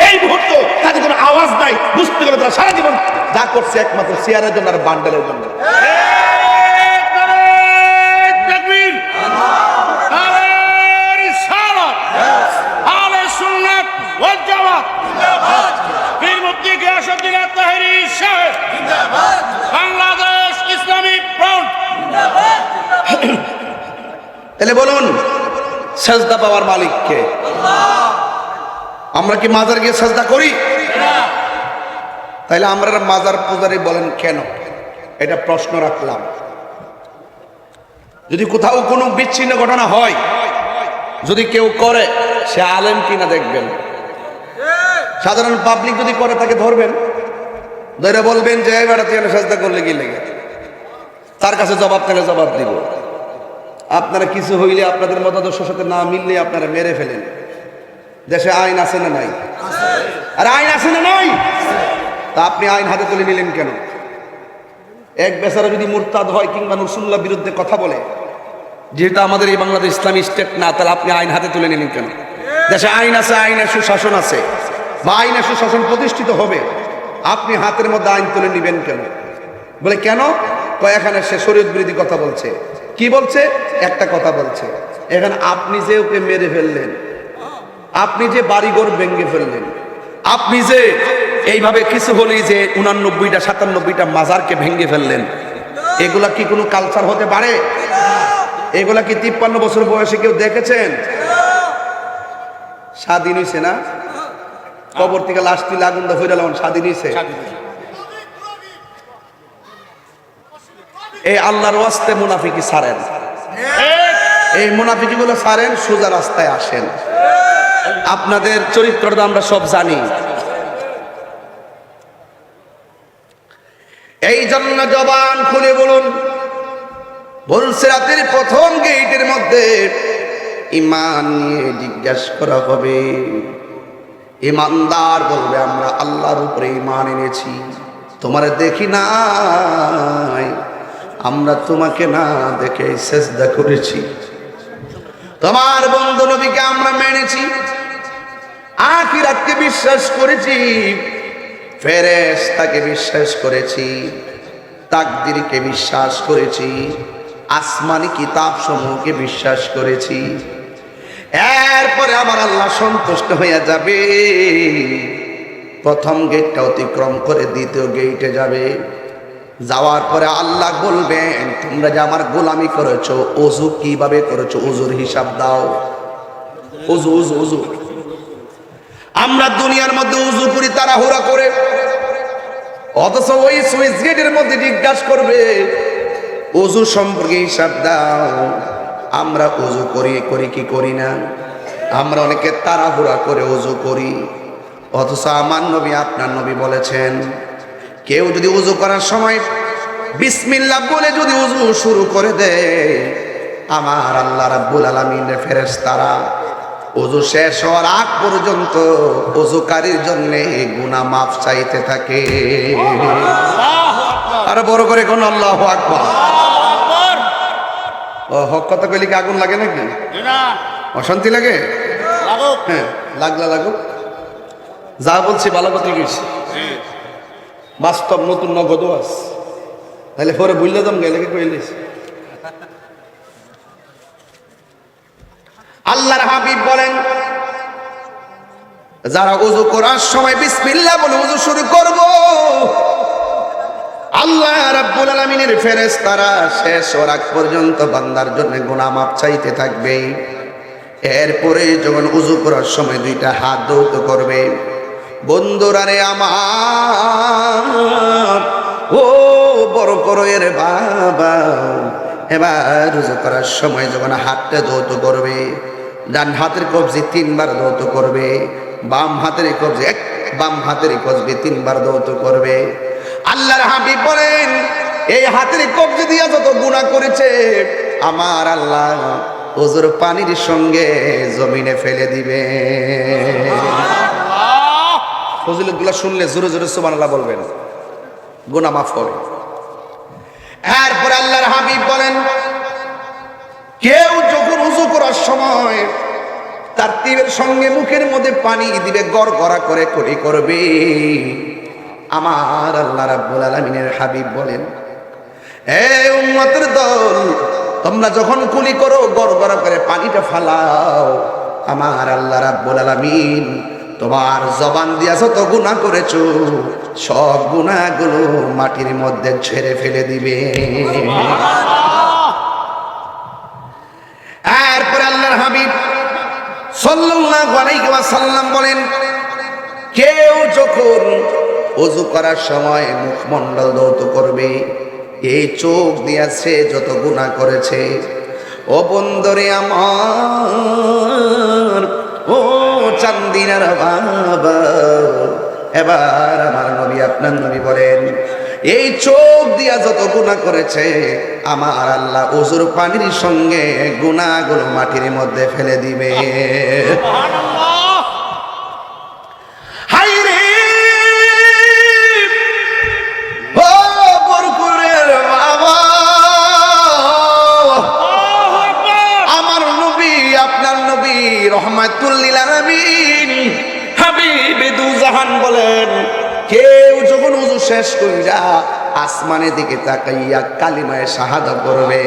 এই মুহূর্ত তাদের কোনো আওয়াজ নাই। বুঝতে গেলে তারা সারা জীবন যা করছে একমাত্র চেয়ারের জন্য আর বান্ডেলের জন্য। বাংলাদেশ ইসলামী ফ্রন্ট তাহলে বলুন সেজদা পাওয়ার মালিক কে? আমরা কি মাজার গিয়ে সেজদা করি? তাহলে আমরা মাজার পূজারি বলেন কেন? এটা প্রশ্ন রাখলাম। যদি কোথাও কোনো বিচ্ছিন্ন ঘটনা হয়, যদি কেউ করে, সে আলেম কিনা দেখবেন। সাধারণ পাবলিক যদি করে তাকে ধরবেন, ধরে বলবেন যে এবারে তুই সেজদা করলে কি লেগে, তার কাছে জবাব পেলে জবাব দিব। আপনারা কিছু হইলে আপনাদের মতাদর্শের সাথে না মিললে আপনারা মেরে ফেলেন। দেশে আইন আছে না নাই? আর আইন আছে না নাই? তা আপনি আইন হাতে তুলে নিলেন কেন? এক বেচারা যদি মুরতাদ হয় কিংবা রাসূলুল্লাহ বিরুদ্ধে কথা বলে, যেহেতু আমাদের এই বাংলাদেশ ইসলামী স্টেট না, তাহলে আপনি আইন হাতে তুলে নিলেন কেন? দেশে আইন আছে, আইনের সুশাসন আছে, বা আইনের সুশাসন প্রতিষ্ঠিত হবে, আপনি হাতের মধ্যে আইন তুলে নিবেন কেন? বলে কেন? এখানে সে শরীয়ত বিরোধী কথা বলছে। কি বলছে? একটা কথা বলছে। এখানে আপনি যে ওকে মেরে ফেললেন, আপনি যে বাড়িঘর ভেঙে ফেললেন, আপনি যে এইভাবে কিছু হলেই যে 89টা 97টা মাজারকে ভেঙে ফেললেন, এগুলা কি কোনো কালচার হতে পারে? এগুলা কি 53 বছর বয়সে কেউ দেখেছেন? স্বাধীন হয়েছে না? কবর থেকে লাশ তুলে আগুন দা ফিরালাম, স্বাধীন হয়েছে। এই আল্লাহর ওয়াস্তে মুনাফিকি ছাড়েন, এই মুনাফিকি গুলো ছাড়েন, সোজা রাস্তায় আসেন। আপনাদের চরিত্রটা আমরা সব জানি। এই জন্য জবান খুলে বলুন, বলছে রাতের প্রথম গেটের মধ্যে ঈমান নিয়ে জিজ্ঞাসা করা হবে। ঈমানদার বলবে আমরা আল্লাহর উপরে ঈমান এনেছি, তোমারে দেখি নাই, আমরা তোমাকে না দেখে সেজদা করেছি, তোমার বন্ধু নবীকে আমরা মেনেছি, আখিরাতকে বিশ্বাস করেছি, ফেরেশতাকে বিশ্বাস করেছি, তাকদীরকে বিশ্বাস করেছি, আসমানি কিতাব সমূহকে বিশ্বাস করেছি। এরপরে আমার আল্লাহ সন্তুষ্ট হয়ে যাবে, প্রথম গেটটা অতিক্রম করে দ্বিতীয় গেটে যাবে। যাওয়ার পরে আল্লাহ বলবেন তোমরা যে আমার গোলামি করেছো, ওযু কিভাবে করেছো, ওযুর হিসাব দাও। ওযু ওযু ওযু আমরা দুনিয়ার মধ্যে ওযু করি তাড়াহুড়া করে, অথচ ওই সুইচ গেটের মধ্যে জিজ্ঞাসা করবে ওযু সম্পর্কে হিসাব দাও। আমরা ওযু করি কি করি না? আমরা অনেকে তাড়াহুড়া করে ওযু করি, অথচ আমার নবী আপনার নবী বলেছেন কেউ যদি ওযু করার সময় বিসমিল্লাহ বলে যদি ওযু শুরু করে দেয়, আমার আল্লাহ রাব্বুল আলামিনের ফেরেশতারা ওযু শেষ হওয়ার আগ পর্যন্ত ওযুকারীর জন্য গুনাহ মাফ চাইতে থাকে। আর বড় করে কোন আল্লাহু আকবার। ও হক কথা কইলে কি আগুন লাগে নাকি? না। অশান্তি লাগে? লাগুক। হ্যাঁ, লাগুক। যা বলছি ভালো কথা কইছি, বাস্তব নতুন নগদ ওয়াজ, তাহলে পরে বুঝলে দাম গেলে কি কইলিস। আল্লাহর হাবিব বলেন যারা ওযু করার সময় বিসমিল্লাহ বলে ওযু শুরু করব, আল্লাহ রাব্বুল আলামিনের ফেরেশতারা শেষ হওয়ার আগ পর্যন্ত বান্দার জন্য গুনাহ মাফ চাইতে থাকবে। এরপরে যখন ওযু করার সময় দুইটা হাত ধৌত করবে, বন্ধুরা রে আমার, ও বড় করো এর বাবা, এবার ওযু করার সময় যখন হাতটা ধৌত করবে, ডান হাতের কবজি 3 বার ধৌত করবে, বাম হাতের কবজি বাম হাতের কবজি 3 বার ধৌত করবে। আল্লাহর হাবিব বলেন এই হাতের কবজি দিয়া যত গুনাহ করেছে আমার আল্লাহ ওযুর পানির সঙ্গে জমিনে ফেলে দিবে। ফজিলতগুলো শুনলে জোরে জোরে সুবহানাল্লাহ বলবেন, গুনাহ মাফ হবে। এরপর আল্লাহর হাবিব বলেন কেউ যখন ওযু করার সময় তারতিবের সঙ্গে মুখের মধ্যে পানি দিবে, গড়গড়া করে করি করবে, আমার আল্লাহ রাব্বুল আলামিনের হাবিব বলেন হে উম্মতের দল, তোমরা যখন কুলি করো গড়গড়া করে পানিটা ফালাও, আমার আল্লাহ রাব্বুল আলামিন তোমার জবান দিয়া যত গুনাহ করেছো সব গুনাহগুলো মাটির মধ্যে ঝেড়ে ফেলে দিবে। এরপরে আল্লাহর হাবিব সাল্লাল্লাহু আলাইহি ওয়াসাল্লাম বলেন, কেউ যখন ওযু করার সময় মুখমণ্ডল ধৌত করবে, এই চোখ দিয়া সে যত গুনাহ করেছে, ও বন্দরে আমার, ও চান্দিনার বাবা, এবার আমার নবী আপনার নবী বলেন, এই চোখ দিয়া যত গুনাহ করেছে আমার আল্লাহ ওযুর পানির সঙ্গে গুনাহগুলো মাটির মধ্যে ফেলে দিবে। সুবহানাল্লাহ। হায় রে ও বরকুরের বাবা, আমার নবী আপনার নবী রহমাতুল লিল আলামিন হাবিবে দু জাহান বলেন, কেউ যখন ওযু শেষ কইরা আসমানের দিকে তাকাইয়া কালিমায়ে শাহাদাত পড়বে,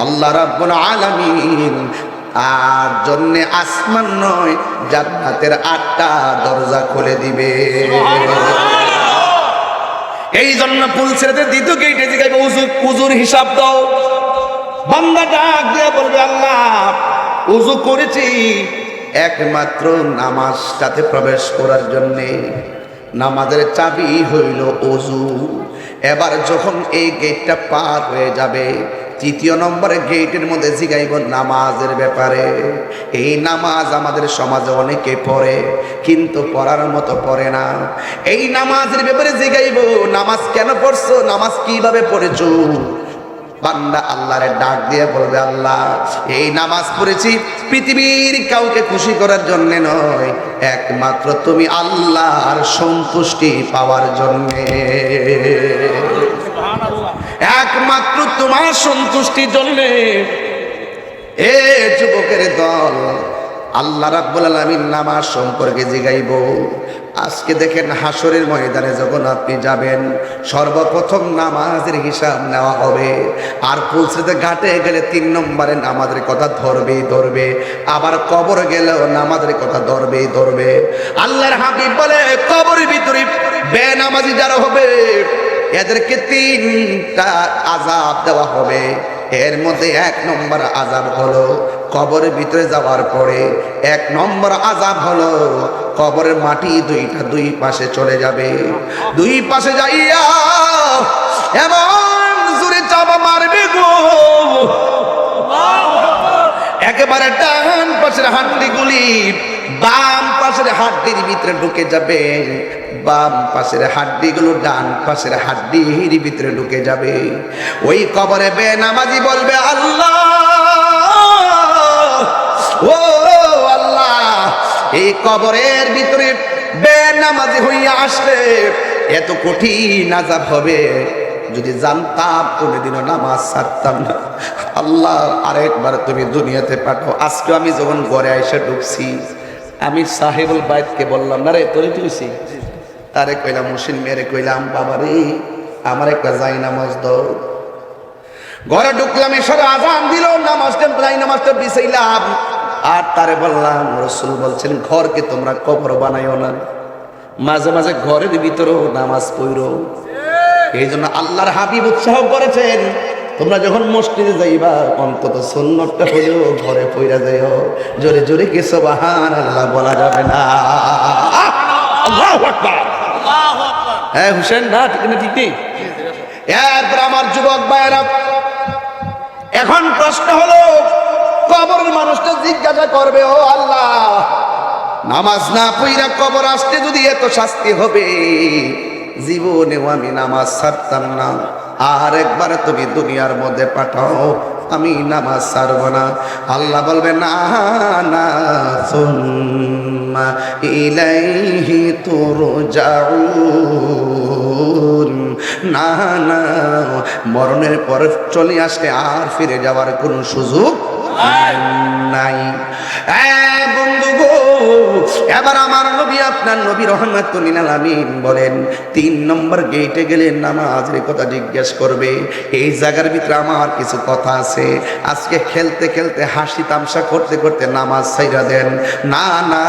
আল্লাহ রাব্বুল আলামিন তার জন্য আসমান নয় জান্নাতের 8টা দরজা খুলে দিবে। এই জন্য পুল ছেড়ে দ্বিতীয় গেটে জিগাইবে, ওযুর হিসাব দাও। বান্দা ডাক দিয়ে বলবে, আল্লাহ ওযু করেছি একমাত্র নামাজটাতে প্রবেশ করার জন্যে, নামাজের চাবি হইল ওযু। এবার যখন এই গেটটা পার হয়ে যাবে, 3 নম্বরে গেটের মধ্যে জিগাইব নামাজের ব্যাপারে। এই নামাজ আমাদের সমাজে অনেকে পড়ে, কিন্তু পড়ার মতো পড়ে না। এই নামাজের ব্যাপারে জিগাইব, নামাজ কেন পড়ছো, নামাজ কিভাবে পড়েছো। বান্দা আল্লাহরে ডাক দিয়ে বলবে, আল্লাহ এই নামাজ পড়েছি পৃথিবীর কাউকে খুশি করার জন্য নয়, একমাত্র তুমি আল্লাহর সন্তুষ্টি পাওয়ার জন্য, একমাত্র তোমার সন্তুষ্টির জন্য। এ যুবকের দল, আল্লাহ রাব্বুল আলামিন নামাজ সম্পর্কে জিগাইব। আজকে দেখেন হাসরের ময়দানে যখন আপনি যাবেন, সর্বপ্রথম নামাজের হিসাব নেওয়া হবে। আর পুলসিতে ঘাটে গেলে 3 নম্বরে নামাজের কথা ধরবে, আবার কবর গেলেও নামাজের কথা ধরবে। আল্লাহর হাবিব বলে, কবরের ভিতরে বেনামাজি যারা হবে এদেরকে 3টা আযাব দেওয়া হবে। এর মধ্যে 1 নম্বর আযাব হলো কবরের ভিতরে যাওয়ার পরে, 1 নম্বর আযাব হলো কবরের মাটি দুই পাশে চলে যাবে। 2 পাশে যাইয়া এমন জোরে চাপা মারবে গো, একেবারে ডান পাশের হাড্ডিগুলি বাম পাশের হাড্ডির ভিতরে ঢুকে যাবে, বাম পাশের হাড্ডিগুলো ডান পাশের হাড্ডির ভিতরে ঢুকে যাবে। ওই কবরে বেনামাজি বলবে, আল্লাহ ও আল্লাহ, এই কবরের ভিতরে বেনামাজি হইয়া আসলে এত কঠিন আযাব হবে, যদি জানতাম কোনোদিনও নামাজ ছাড়তাম না। আল্লাহ আরেকবার তুমি দুনিয়াতে পাঠাও। আজকে আমি যখন ঘরে এসে ঢুকছি, আমি সাহেবুল বাইতকে বললাম, না রে তোরে তুইছি, তারে কইলাম, মুসিন মেরে কইলাম, বাবা রে আমার একটা যাই নামাজ দাও। ঘরে ঢুকলাম, এসব আজান দিল, নামাজটা বিছাইলাম। আর তারে বললাম, রাসূল বলছেন ঘরকে তোমরা কবর বানাইও না, মাঝে মাঝে ঘরের ভিতরেও নামাজ পড়ো। এই জন্য আল্লাহর হাবিব উৎসাহ করেছেন, তোমরা যখন মসজিদে যাইবা অন্তত সুন্নতটা হলেও ঘরে পড়া যাইও। জোরে জোরে কি সুবহানাল্লাহ বলা যাবে না? আল্লাহু আকবার, আল্লাহু আকবার। হ্যাঁ হুসেন, না ঠিক না, ঠিক নেই। এরপর আমার যুবক ভাইরা, এখন প্রশ্ন হলো, কবরের মানুষটা জিজ্ঞাসা করবে, ও আল্লাহ নামাজ না পড়া কবর আসতে যদি এত শাস্তি হবে, জীবনেও আমি নামাজ ছাড়তাম না, আর একবার তুমি দুনিয়ার মধ্যে পাঠাও, আমি নামাজ ছাড়ব না। আল্লাহ বলবে, না না, সুম্মা ইলাইহি তুরজাউন, না না, মরণের পর চলে আসলে আর ফিরে যাওয়ার কোনো সুযোগ নাই। বন্ধু গো, এবার আমার নবী আপনার নবী রাহমাতুল লিল আলামিন বলেন, 3 নম্বর গেটে গেলে নামাজের কথা জিজ্ঞেস করবে। এই জায়গার ভিতরে আমার কিছু কথা আছে। আজকে খেলতে খেলতে হাসি তামসা করতে করতে নামাজ ছাইরা দেন, না না,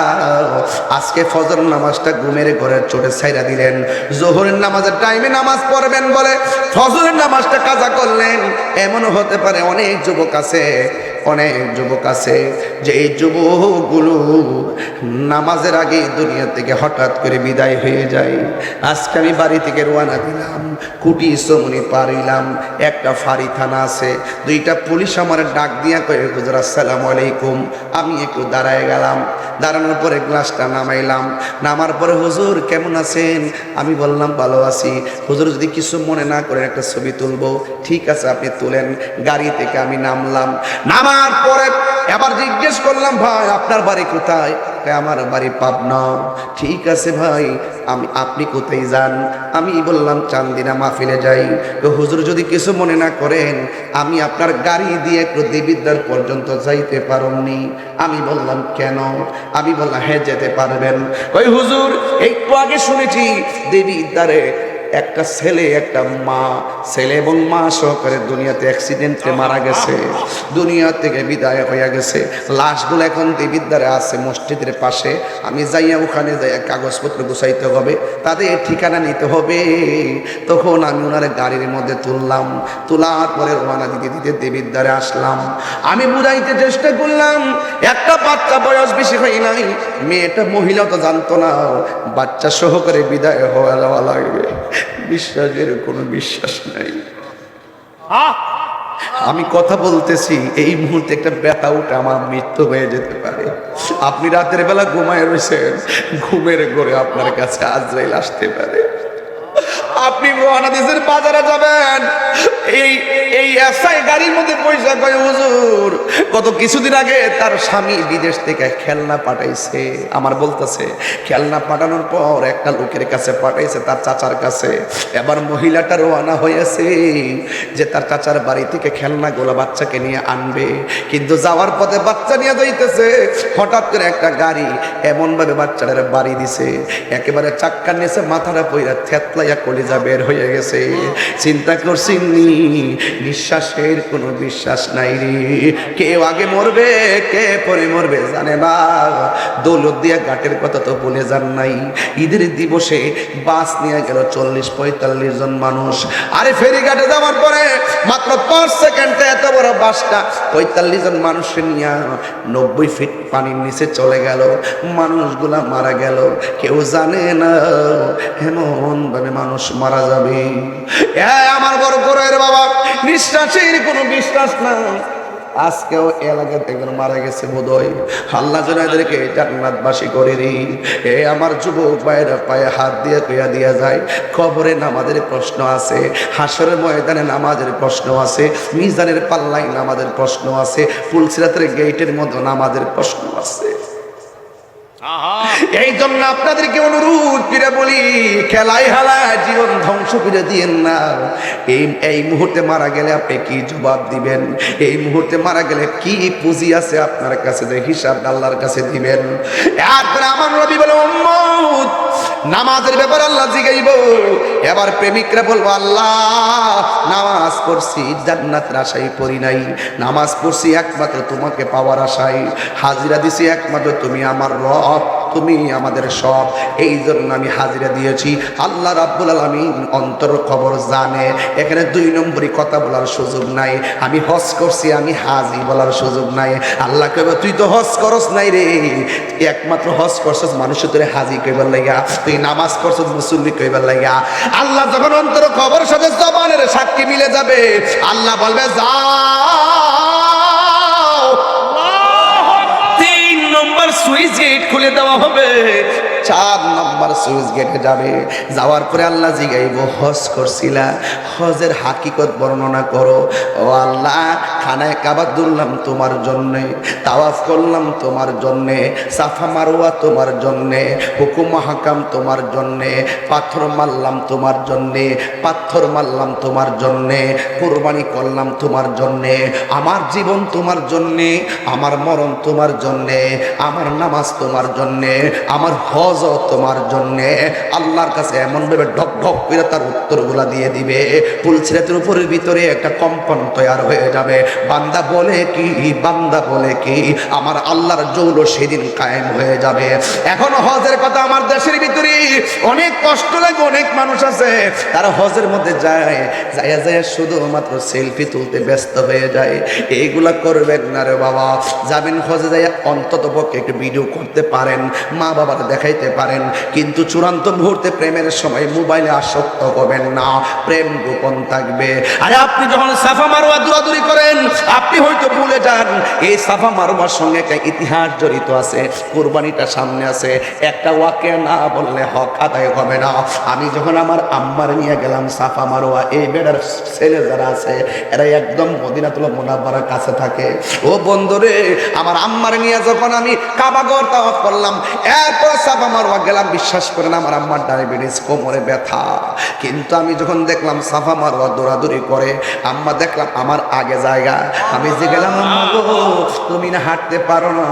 আজকে ফজর নামাজটা ঘুমের ঘরের চোটে ছাইরা দিলেন, জোহরের নামাজের টাইমে নামাজ পড়বেন বলে ফজরের নামাজটা কাজা করলেন। এমনও হতে পারে অনেক যুবক আছে অনেক যুবক আছে যে এই যুবকগুলো নামাজের আগে দুনিয়া থেকে হঠাৎ করে বিদায় হয়ে যায়। আজকে আমি বাড়ি থেকে রওনা দিলাম, কুটি সমনি পার হইলাম, একটা ফাঁড়ি থানা আছে, দুইটা পুলিশ আমার ডাক দিয়া কয়ে হুজুর আসসালামু আলাইকুম। আমি একটু দাঁড়ায় গেলাম, দাঁড়ানোর পরে গ্লাসটা নামাইলাম, নামার পরে হুজুর কেমন আছেন? আমি বললাম ভালো আছি। হুজুর যদি কিছু মনে না করেন একটা ছবি তুলবো। ঠিক আছে আপনি তুলেন। গাড়ি থেকে আমি নামলাম, নামার পরে এবার জিজ্ঞেস করলাম ভাই আপনার বাড়ি কোথায়? আমার বাড়ি পাবনা। ঠিক আছে ভাই, আপনি কোথায় যান? আমি বললাম চান্দিনা মাহফিলে যাই। তো হুজুর যদি কিছু মনে না করেন আমি আপনার গাড়ি দিয়ে একটু দেবিদ্বার পর্যন্ত যাইতে পারেননি? আমি বললাম কেন? আমি বললাম হ্যাঁ যেতে পারবেন। ওই হুজুর একটু আগে শুনেছি দেবিদ্বারে একটা ছেলে একটা মা, ছেলে এবং মা সহকারে দুনিয়াতে অ্যাক্সিডেন্টে মারা গেছে, দুনিয়া থেকে বিদায় হয়ে গেছে। লাশগুলো এখন দেবিদ্বারে আছে মসজিদের পাশে। আমি যাইয়া ওখানে যাইয়া কাগজপত্র গুছাইতে হবে, তাদের ঠিকানা নিতে হবে। তখন আমি ওনার গাড়ির মধ্যে তুললাম, তোলার পরে রওনা দিতে দিতে দেবিদ্বারে আসলাম। আমি বুঝাইতে চেষ্টা করলাম একটা বাচ্চা, বয়স বেশি হয় নাই, মেয়েটা মহিলা তো জানতো না বাচ্চা সহকারে বিদায় হওয়া যাওয়া লাগবে। বিশ্বাসের কোনো বিশ্বাস নাই। আমি কথা বলতেছি এই মুহূর্তে একটা ব্যথা উঠে আমার মৃত্যু হয়ে যেতে পারে। আপনি রাতের বেলা ঘুমায় রয়েছেন, ঘুমের ঘরে আপনার কাছে আজরাইল আসতে পারে। আপনি মহানাদেশের বাজারে যাবেন, এই এসআই গাড়ির মধ্যে পয়সা কয় হুজুর কত কিছুদিন আগে তার স্বামী বিদেশ থেকে খেলনা পাঠাইছে। আমার বলতেছে খেলনা পাঠানোর পর একটা লোকের কাছে পাঠাইছে, তার চাচার কাছে। এবার মহিলাটা রওনা হয়েছে যে তার চাচার বাড়ি থেকে খেলনাগুলো বাচ্চাকে নিয়ে আনবে, কিন্তু যাওয়ার পথে বাচ্চা নিয়ে যাইতেছে, হঠাৎ করে একটা গাড়ি এমনভাবে বাচ্চাটার বাড়ি দিছে, একেবারে চাক্কার নিচে মাথাটা পইরা থেতলাইয়া কলিজা বের হয়ে গেছে। চিন্তা করছি নিঃশ্বাসের কোনো বিশ্বাস নাই রে, কেউ আগে মরবে কে পরে মরবে জানে না। দৌলত দিয়া ঘাটের কথা তো বলে যান নাই, ঈদের দিবসে বাস নিয়ে গেল 40-45 জন মানুষ। আরে ফেরিঘাটে যাওয়ার পরে মাত্র 5 সেকেন্ডে এত বড় বাসটা 45 জন মানুষকে নিয়ে 90 ফিট পানির নিচে চলে গেল। মানুষগুলা মারা গেল, কেউ জানে না এমন ভাবে মানুষ মারা যাবে। আমার বড় করে বাবা, নিঃশ্বাসের কোনো বিশ্বাস না। আজকেও এলাকা থেকে মারা গেছে বোধহয়, আল্লাহ যেন এদেরকে জান্নাতবাসী করে রে। এ আমার যুবক ভাইরা পায়ে হাত দিয়ে কইয়া দিয়া যায়, কবরে নামাজের প্রশ্ন আছে, হাসরের ময়দানে নামাজের প্রশ্ন আছে, মিজানের পাল্লায় নামাজের প্রশ্ন আছে, ফুলসিরাতের গেটের মধ্যে নামাজের প্রশ্ন আছে। এই জন্য আপনাদেরকে অনুরোধ করে বলি, খেলায় হালায় জীবন ধ্বংস করে দিয়েন না। এই মুহূর্তে মারা গেলে আপনি কি জবাব দিবেন? এই মুহূর্তে মারা গেলে কি পুঁজি আছে আপনার কাছে, যে হিসাব আল্লাহর কাছে দিবেন? এরপরে আমার নবী বলে উম্মত নামাজের ব্যাপার আল্লাহ জিগাইব। এবার প্রেমিকরা বলবো আল্লাহ নামাজ পড়ছি জান্নাতের আশায় পড়ি নাই, নামাজ পড়ছি একমাত্র তোমাকে পাওয়ার আশায়, হাজিরা দিছি একমাত্র তুমি আমার রব, তুমি আমাদের সব, এই জন্য আমি হাজিরা দিয়েছি। আল্লাহ রাব্বুল আলামিন অন্তর খবর জানে, এখানে 2 নম্বরই কথা বলার সুযোগ নাই। আমি হজ করছি, আমি হাজি বলার সুযোগ নাই। আল্লাহ কইবে তুই তো হজ করস নাই রে, তুই একমাত্র হজ করছস মানুষের তোরে হাজি কইবার লাগা, তুই নামাজ পড়ছস মুসল্লি কইবার লাগা। আল্লাহ যখন অন্তর খবর সাথে জবানের সাক্ষী মিলে যাবে, আল্লাহ বলবে যাও, 3 নম্বর সুইচ গেট খুলে দেওয়া হবে, 4 নম্বর সুইচ গেটে যাবে। যাওয়ার পরে আল্লাহ জিগাইব হজ করছিলা, হজের হাকিকত বর্ণনা করো। ও আল্লাহ খানায় কাবা দুললাম তোমার জন্যে, তাওয়াফ করলাম তোমার জন্যে, সাফা মারওয়া তোমার জন্যে, হুকুম হাকাম তোমার জন্যে, পাথর মারলাম তোমার জন্যে, পাথর মারলাম তোমার জন্যে, কুরবানি করলাম তোমার জন্যে, আমার জীবন তোমার জন্যে, আমার মরণ তোমার জন্যে, আমার নামাজ তোমার জন্যে, আমার হজ হজ তোমার জন্য আল্লাহর কাছে এমন ভাবে ঢক ঢক করে তার উত্তরগুলা দিয়ে দিবে, পুলসিরাতের উপরের ভিতরে একটা কম্পন তৈরি হয়ে যাবে। বান্দা বলে কি, বান্দা বলে কি, আমার আল্লাহর জৌল সেদিন কায়েম হয়ে যাবে। এখন হজের কথা আমার দেশের ভিতরে অনেক কষ্ট লাগে, অনেক মানুষ আছে তারা হজের মধ্যে যায়, যায় যায় শুধুমাত্র সেলফি তুলতে ব্যস্ত হয়ে যায়। এইগুলা করবেন না রে বাবা। যাবেন হজে যায় অন্তত পক্ষে একটু ভিডিও করতে পারেন, মা বাবার দেখাইতে পারেন, কিন্তু চূড়ান্ত মুহূর্তে প্রেমের সময় মোবাইলে আসক্ত হবেন না, প্রেম গোপন থাকবে। আরে আপনি যখন সাফা মারওয়া দৌড়াদৌড়ি করেন, আপনি হয়তো ভুলে যান এই সাফা মারওয়ার সঙ্গে একটা ইতিহাস জড়িত আছে, কুরবানিটা সামনে আছে। একটা ওয়াকে না বললে হক আদায় হবে না। আমি যখন আমার আম্মার নিয়ে গেলাম সাফা মারওয়া, এই বেড়ার ছেলে যারা আছে এরা একদম মদিনাতুল মুনাওয়ারার কাছে থাকে। ও বন্ধুরে, আমার আম্মার নিয়ে যখন আমি কাবা ঘর তাওয়াফ করলাম, এরপর সাফা মারওয়া গেলাম, বিশ্বাস করেন আমার আম্মার ডায়াবেটিস, কোমরে ব্যথা। কিন্তু আমি যখন দেখলাম সাফা মারওয়া দৌড়াদৌড়ি করে, আম্মা দেখলাম আমার আগে জায়গা। আমি যে গেলাম, আম্মা গো তুমি না হাঁটতে পারো না,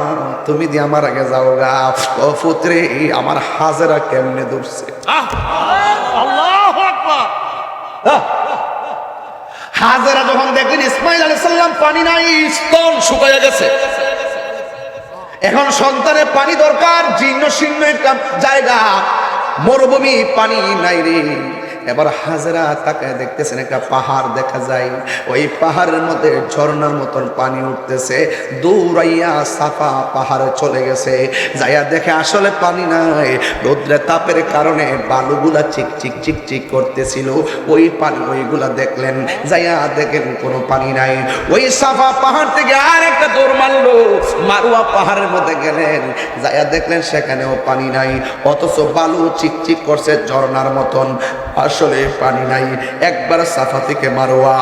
তুমি দিয়ে আমার আগে যাও গা। ও পুত্রে, আমার হাজেরা কেমনে দৌড়ছে। আল্লাহু আকবার। হাজেরা যখন দেখলেন ইসমাইল আলাইহিস সালাম পানি নাই, স্তন শুকিয়ে গেছে, এখন সন্তানের পানি দরকার, জীর্ণ শীর্ণ একটা জায়গা, মরুভূমি, পানি নাই রে। এবার হাজেরা তাকায় দেখতেছেন একটা পাহাড় দেখা যায়, ওই পাহাড়ের মধ্যে ঝর্ণার মতন পানি উঠতেছে। দৌড়াইয়া সাফা পাহাড়ে চলে গেছে, যাইয়া দেখে আসলে পানি নাই, রৌদ্রের তাপের কারণে বালুগুলা চিকচিক চিকচিক করতেছিল। ওই পানি ওইগুলা দেখলেন, যাইয়া দেখেন কোনো পানি নাই। ওই সাফা পাহাড় থেকে আর একটা দৌড় মারলো, মারওয়া পাহাড়ের মধ্যে গেলেন, যাইয়া দেখলেন সেখানেও পানি নাই, অথচ বালু চিকচিক করছে ঝর্ণার মতন, আসলে পানি নাই। একবার সাফা থেকে মারওয়া,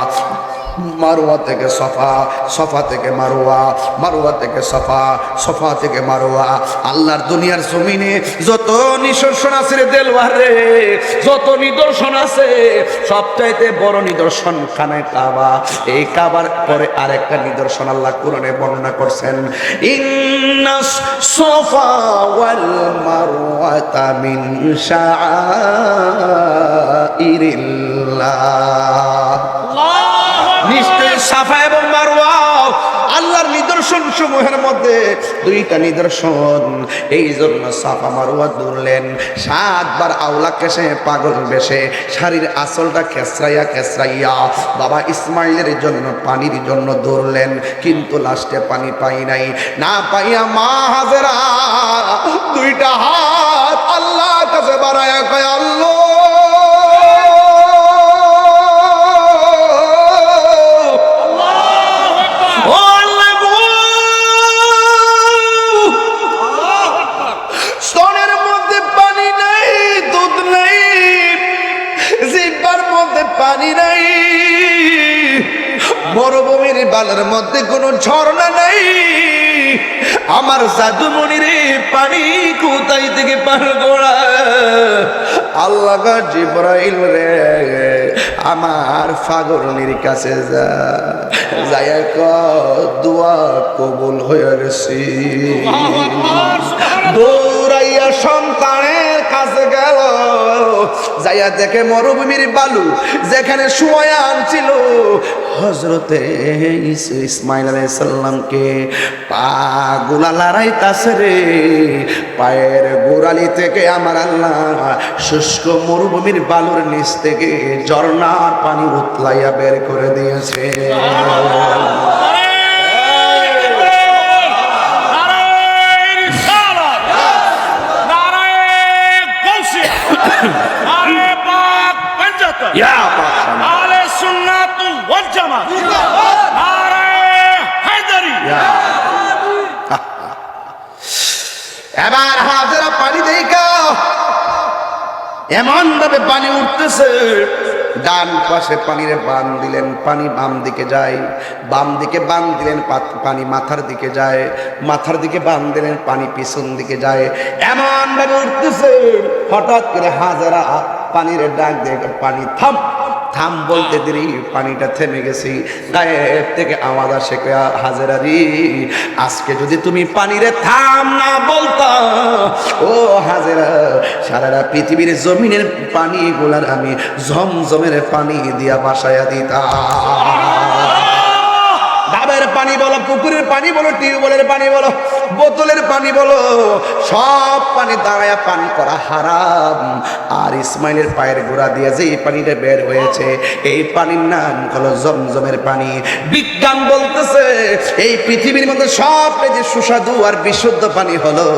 মারওয়া থেকে সফা, সফা থেকে মারওয়া, মারওয়া থেকে সফা, সফা থেকে মারওয়া। আল্লাহর দুনিয়ার জমিনে যত নিদর্শন আছে রে দেলওয়ার রে, যত নিদর্শন আছে, সবচাইতে বড় নিদর্শন খানে কাবা। এই কাবার পরে আরেকটা নিদর্শন আল্লাহ কোরআনে বর্ণনা করছেন, ইন্নাস সফা ওয়াল মারওয়াতা মিন শাআইরিল্লাহ। নিশ্চয় সাফা এবং মারওয়া আল্লাহর নিদর্শন সমূহের মধ্যে দুইটা নিদর্শন। এই জন্য সাফা মারওয়া দৌড়লেন 7 বার আওলা কেশে পাগল বেশে, শাড়ির আঁচলটা খেসরাইয়া খেসরাইয়া বাবা ইসমাইলের জন্য পানির জন্য দৌড়লেন, কিন্তু লাস্টে পানি পাই নাই। না পাইয়া মা হাজেরা দুইটা হাত আল্লাহর কাছে বাড়ায়া কয়, আল্লাহ পানি নাই, মরুভূমির বালের মধ্যে কোনো ঝর্ণা নাই, আমার জাদুমণির পানি কোথায় থেকে পার করা। আল্লাহ জিবরাইল রে, আমার পাগলনির কাছে যা, যায় দোয়া কবুল হয়ে গেছি। দৌড়াইয়া সন্তানের কাছে গেল, যাইয়া দেখে মরুভূমির বালু, যেখানে শুয়ে আনছিল হযরতে ইসমাইল আলাইহিস সালামকে, পা গুলা লড়াইতাছে রে, পায়ের গোড়ালি থেকে আমার আল্লাহ শুষ্ক মরুভূমির বালুর নিচ থেকে ঝর্ণার পানি উতলাইয়া বের করে দিয়েছে। এবার হাজেরা পানি দেখা এমন ভাবে পানি উঠতেছে, ডান পাশে পানিরে বান দিলেন, পানি বাম দিকে যায়, বাম দিকে বান দিলেন, পানি মাথার দিকে যায়, মাথার দিকে বান দিলেন, পানি পিছন দিকে যায়, এমন ভাবে উঠতেছে। হঠাৎ করে হাজেরা পানির ডাক দিয়ে, পানি থাম, থাম বলতে দেরি পানিটা থেমে গেছি, গায়ের থেকে আওয়াজ আসে, হাজেরা রে, আজকে যদি তুমি পানিরে থাম না বলতা, ও হাজেরা, সারাটা পৃথিবীর জমিনের পানিগুলার আমি ঝমঝমের পানি দিয়া বাসায়া দিতাম। ডাবের পানি বলো, পুকুরের পানি বলো, টিউবওয়েলের পানি বলো, বোতলের পানি বলো, সব পানি দাঁড়ায়া পান করা হারাম। আর ইসমাইলের পায়ের গোড়া দিয়ে যে এই পানিটা বের হয়েছে, এই পানির নাম হলো জমজমের পানি। বিজ্ঞান বলতেছে এই পৃথিবীর মধ্যে সব যে সুস্বাদু আর বিশুদ্ধ পানি হলো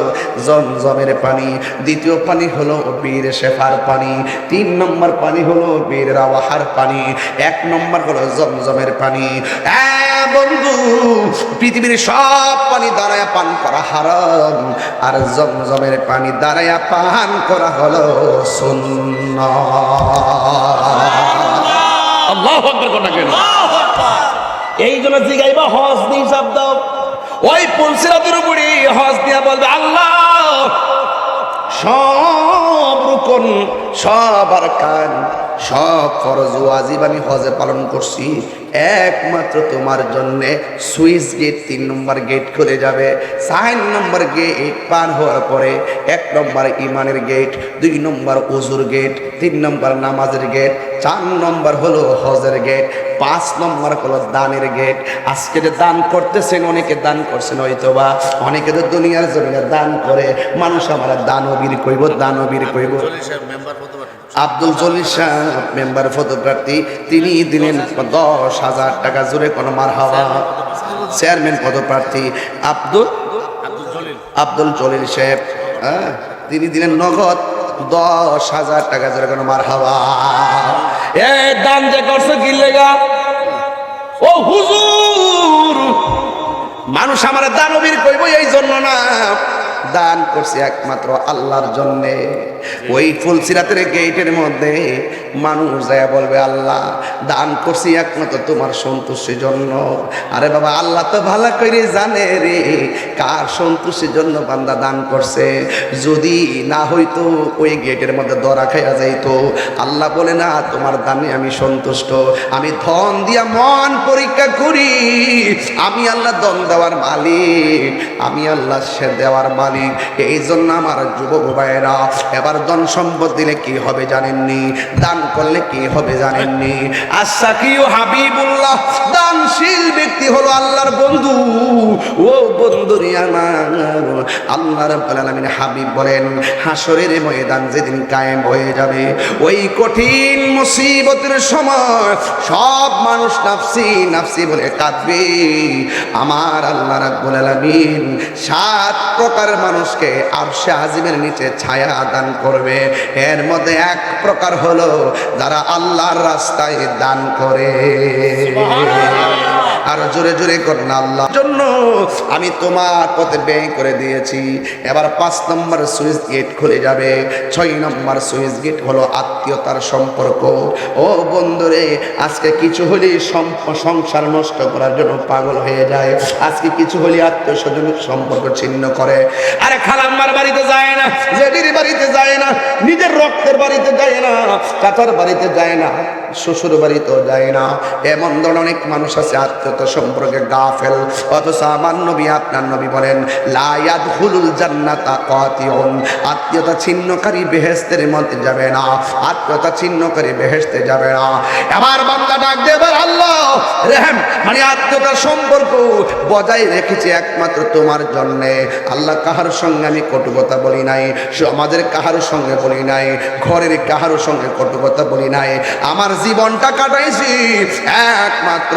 জমজমের পানি। দ্বিতীয় পানি হলো বীর শেফার পানি, 3 নম্বর পানি হলো বীর রাওয়াহার পানি, 1 নম্বর হলো জমজমের পানি। বন্ধু, পৃথিবীর সব পানি দাঁড়ায় পান করা হারাম, আর জমজমের পানি দাঁড়ায় পান করা হলো সুন্নাহ। আল্লাহু আকবার কোন কেন? এই জন্য জিগাইবা হজ দিয়ে হিসাব দাও, ওই পুলসিরাতের উপরে হজ দিয়া বলবে আল্লাহ সব রুকন, সব আরকান, সব ফরজ ওয়াজিব আমি হজে পালন করছি, একমাত্র তোমার জন্যে সুইচ গেট 3 নম্বর গেট খুলে যাবে। 4 নম্বর গেট পার হওয়ার পরে 1 নম্বর ইমানের গেট, 2 নম্বর ওযুর গেট, 3 নম্বর নামাজের গেট, 4 নম্বর হলো হজের গেট, 5 নম্বর হলো দানের গেট। আজকে যে দান করতেছেন, অনেকে দান করছেন হয়তোবা, অনেকে তো দুনিয়ার জমিনে দান করে, মানুষ আমার দানবীর কইব, দানবীর কইব। আব্দুল জলিল সাহেব মেম্বার পদপ্রার্থী, তিনি দিলেন 10,000 টাকা, জোরে কোন মারহাবা। চেয়ারম্যান পদপ্রার্থী আব্দুল জলিল সাহেব, তিনি দিলেন নগদ 10,000 টাকা, জোরে কোন মারহাবা। এ দান যে করছো কি লেগা? ও হুজুর, মানুষ আমার দানবীর কইব এই জন্য না, দান করছি একমাত্র আল্লাহর জন্যে। ওই ফুলসিরাতের গেটের মধ্যে মানুষ যায় বলবে আল্লাহ দান করছি একমাত্র তোমার সন্তুষ্টির জন্য। আরে বাবা, আল্লাহ তো ভালো করে জানে রে কার সন্তুষ্টির জন্য বান্দা দান করছে। যদি না হইতো ওই গেটের মধ্যে ধরা খাইয়া যাইতো। আল্লাহ বলে না, তোমার দানে আমি সন্তুষ্ট, আমি ধন দিয়া মন পরীক্ষা করি, আমি আল্লাহ ধন দেওয়ার মালিক, আমি আল্লাহ সে দেওয়ার মালিক। এই জন্য আমার যুবক ভাইয়েরা, এবার ধন সম্পদ দিলে কি হবে জানেননি, দান করলে কি হবে জানেননি। আশাকিউ হাবিবুল্লাহ, দানশীল ব্যক্তি হলো আল্লাহর বন্ধু। ও বন্ধুরে আমার, আল্লাহ রাব্বুল আলামিন হাবিব বলেন হাসরের ময়দান যেদিন কায়েম হয়ে যাবে, ওই কঠিন মুসিবতের সময় সব মানুষ নাফসি নাফসি বলে কাঁদবে। আমার আল্লাহ রাব্বুল আলামিন 7 প্রকার মানুষকে আরশে আজিমের নিচে ছায়া দান করবে। এর মধ্যে 1 প্রকার হলো যারা আল্লাহর রাস্তায় দান করে। আর জোরে জোরে করুন, আল্লাহর জন্য আমি তোমার পথে ব্যয় করে দিয়েছি। এবার 5 নম্বর সুইচ গেট খুলে যাবে। 6 নম্বর সুইচ গেট হলো আত্মীয়তার সম্পর্ক। ও বন্ধুরে, আজকে কিছু হলে সংসার নষ্ট করার জন্য পাগল হয়ে যায়, আজকে কিছু হলে আত্মীয় স্বজনের সম্পর্ক ছিন্ন করে। আরে খালাম্মার বাড়িতে যায় না, জেঠির বাড়িতে যায় না, নিজের রক্তের বাড়িতে যায় না, চাচার বাড়িতে যায় না, শ্বশুর বাড়িতেও যায় না। এমন ধরনের অনেক মানুষ আছে আত্মীয়তা সম্পর্কে গাফেল। অথচ আমার নবী, আপনার নবী বলেন লা ইয়াদখুলুল জান্নাতা কাতিউন, আত্মীয়তা ছিন্নকারী বেহেশতের মধ্যে যাবে না, আত্মীয়তা ছিন্নকারী বেহেশতে যাবে না। এবার বান্দা ডাক দেবার আল্লাহ রহম, মানে আত্মীয়তার সম্পর্ক বজায় রেখেছি একমাত্র তোমার জন্যে। আল্লাহ কাহার সঙ্গে আমি কটু কথা বলি নাই, আমাদের কাহার সঙ্গে বলি নাই, ঘরের কাহার সঙ্গে কটু কথা বলি নাই। আমার জীবনটা কাটাইছি একমাত্র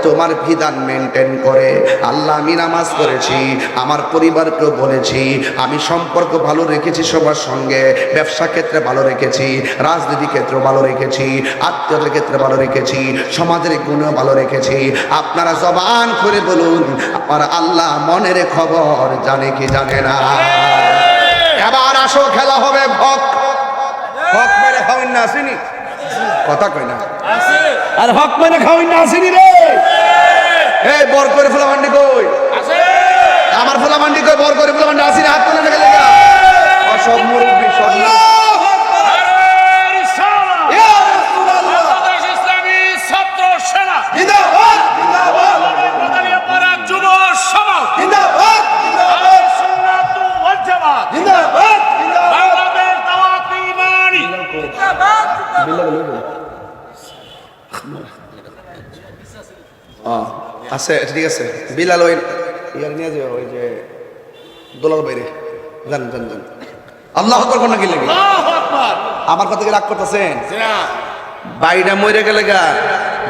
তোমার বিধান মেনটেন করে। আল্লাহ আমি নামাজ পড়েছি, আমার পরিবারকেও বলেছি, আমি সম্পর্ক ভালো রেখেছি সবার সঙ্গে, ব্যবসা ক্ষেত্রে ভালো রেখেছি, রাজনীতি ক্ষেত্রে ভালো রেখেছি, আত্মীয়তার ক্ষেত্রে ভালো রেখেছি, সমাজের গুণও ভালো রেখেছি। আপনারা জবান করে বলুন, আমার আল্লাহ মনের খবর জানে কি জানে না। এবার আসো, খেলা হবে হক। হক মেরে খাওয়ান না আসেনি, কথা কই না, আর হক মেরে খাওয়ান না আসেনি রে। এই বর করে ফেলা মান্ডি কই, আমার ফেলা মান্ডি কই, বর করে ফেলা মান্ডি আসেনি, হাত তুলে রেখে লেগা সব মুরব্বী সব আছে ঠিক আছে বিলাল ওই ইয়ার নিয়ে যাও ওই যে দোলার বাইরে যান যান যান আল্লাহ আকবার কোন কি লাগে আমার কথা কি রাগ করতেছেন বাইটা মরে গেলে গা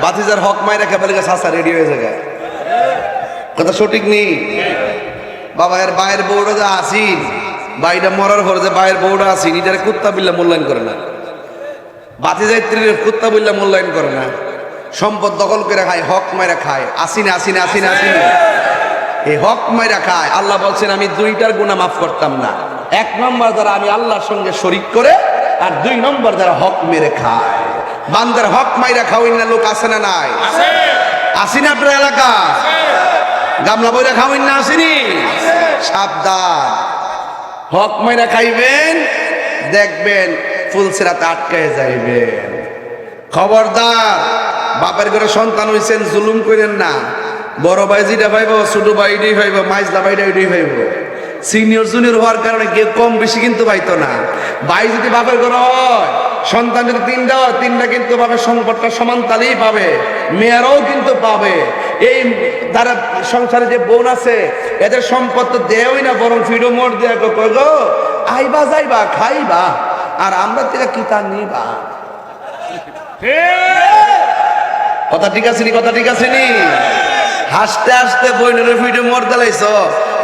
বাতিজার হক মাইরা খেপে গা সাসা রেডি হয়ে যায় কথা সঠিক নেই বাবা এর বাইরের বউটা যা আসিন বাইটা মরার পরে যে বাইরের বউটা আসিন এটারে কুত্তা বিল্লা মূল্যায়ন করে না বাতিজাইত্রীর কুত্তা বিল্লা মূল্যায়ন করে না সম্পদ দখল করে খায় হক মাইরা খায় আসিনে আসিনে আসিনে আসিনে এই হক মাইরা খায় আল্লাহ বলছেন আমি দুইটার গুনাহ মাফ করতাম না এক নম্বর যারা আমি আল্লাহর সঙ্গে শরিক করে আর দুই নম্বর যারা হক মেরে খায় বান্দার হক মাইরা খাওয়াই না লোক আছে না নাই আসিনা আপনার এলাকা গামলা বইরা খাওয়াই না আসেনি সাবধান হক মাইরা খাইবেন দেখবেন ফুলসেরাতে আটকায় যাইবেন খবরদার বাপের ঘরে সন্তান হইছেন জুলুম করেন না বড় ভাই যেটা ভাইব ছোট ভাই এটাই ভাইব মাইজলা ভাইটা এটাই ভাইব সিনিয়র জুনিয়র হওয়ার কারণে কেউ কম বেশি কিন্তু পাইতো না ভাই যদি বাপের ঘরে হয় সন্তান যদি তিনটা হয় তিনটা কিন্তু পাবে সম্পদটা সমান তালেই পাবে মেয়েরাও কিন্তু পাবে এই তারা সংসারে যে বোন আছে এদের সম্পদ তো দেওই না বরং ফিডো মোড় দেয়া গো আইবা যাইবা খাইবা আর আমরা থেকে কি তা নিবা কথা ঠিক আছে নি কথা ঠিক আছে নি হাসতে হাসতে বইনের ভিডিও মোর দালাইছ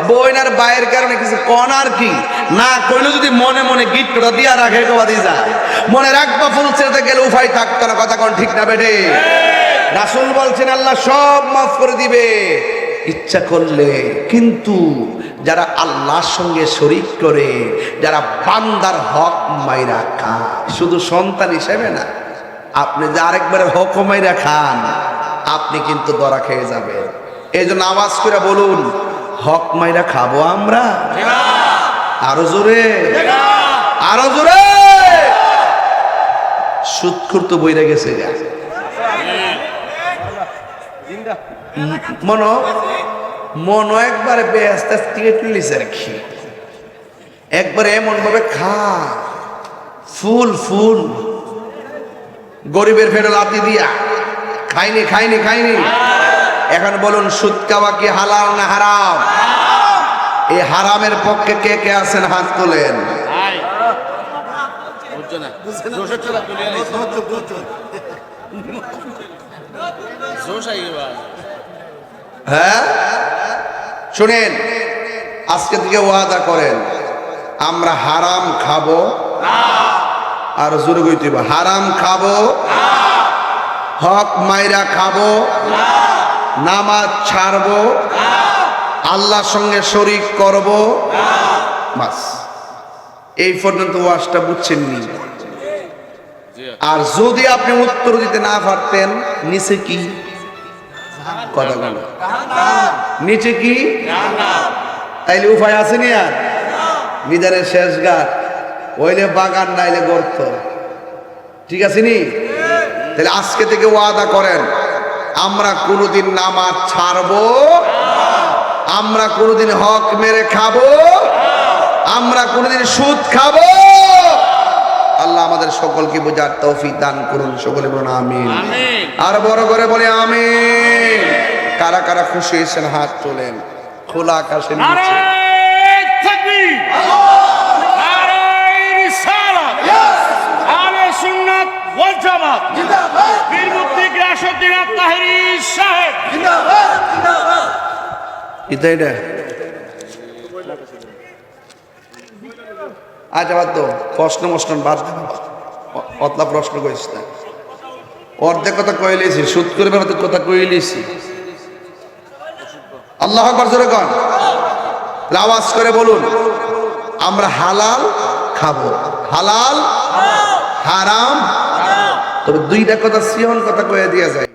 বইনার বাইরের কারণে কিছু কন আর কি না কইলো যদি মনে মনে গিটটা দিয়া রাখে কবাদি যায় মনে রাখবা ফুল ছেড়ে গেলে উপায় থাকতো না কথা কোন ঠিক না বেটে রাসূল বলছেন আল্লাহ সব মাফ করে দিবে ইচ্ছা করলে কিন্তু যারা আল্লাহর সঙ্গে শরিক করে যারা বান্দার হক মাইরা খায় শুধু সন্তান হিসেবে না আপনি যে আরেকবারে হক মাইরা খান আপনি কিন্তু ধরা খেয়ে যাবেন এই জন্য আওয়াজ করে বলুন হক মাইরা খাবো আমরা আরো জোরে আরো জোরে সুদখোর তো বইরা গেছে মনো একবারে বেস্ত টিকেট লিছে রাখি একবারে এমন ভাবে খা ফুল ফুল গরিবের ফেরত লাতি দিয়া খাইনি খাইনি খাইনি এখন বলুন সুদ খাওয়া কি হালাল না হারাম এই হারামের পক্ষে কে কে আছেন হাত তোলেন হ্যাঁ শুনেন আজকে থেকে ওয়াদা করেন আমরা হারাম খাবো আর জোরে কইতে হারাম খাবো হক মাইরা খাবো নামাজ ছাড়বো আল্লাহর সঙ্গে শরিক করব বাস এই পর্যন্ত ওয়াজটা বুঝছেন নি আর যদি আপনি উত্তর দিতে না পারতেন নিচে কি কথা বলো নিচে কি তাইলে উপায় আসেনি আর বিদারের শেষ ঘাট ওইলে বাগান নাইলে গর্ত ঠিক আছে নি তাহলে আজকে থেকে ওয়াদা করেন আমরা কোনোদিন নামাজ ছাড়বো আমরা কোনোদিন হক মেরে খাবো আমরা কোনোদিন সুদ খাবো আল্লাহ আমাদের সকলকে বোঝার তৌফিক দান করুন সকলে বলুন আমিন আর বড় করে বলে আমিন কারা কারা খুশি হয়েছেন হাত তোলেন খোলা আকাশের নিচে আজ আবার তো প্রশ্ন মশ্ন বাদ অতলা প্রশ্ন করিস না অর্ধেক কথা কইলেছি সুদ করবে অর্ধেক কথা কইলেছি আল্লাহ আকবার জোরে কন আওয়াজ করে বলুন আমরা হালাল খাবো হালাল হারাম তবে দুইটা কথা সিয়ন কথা কয়ে দিয়া যায়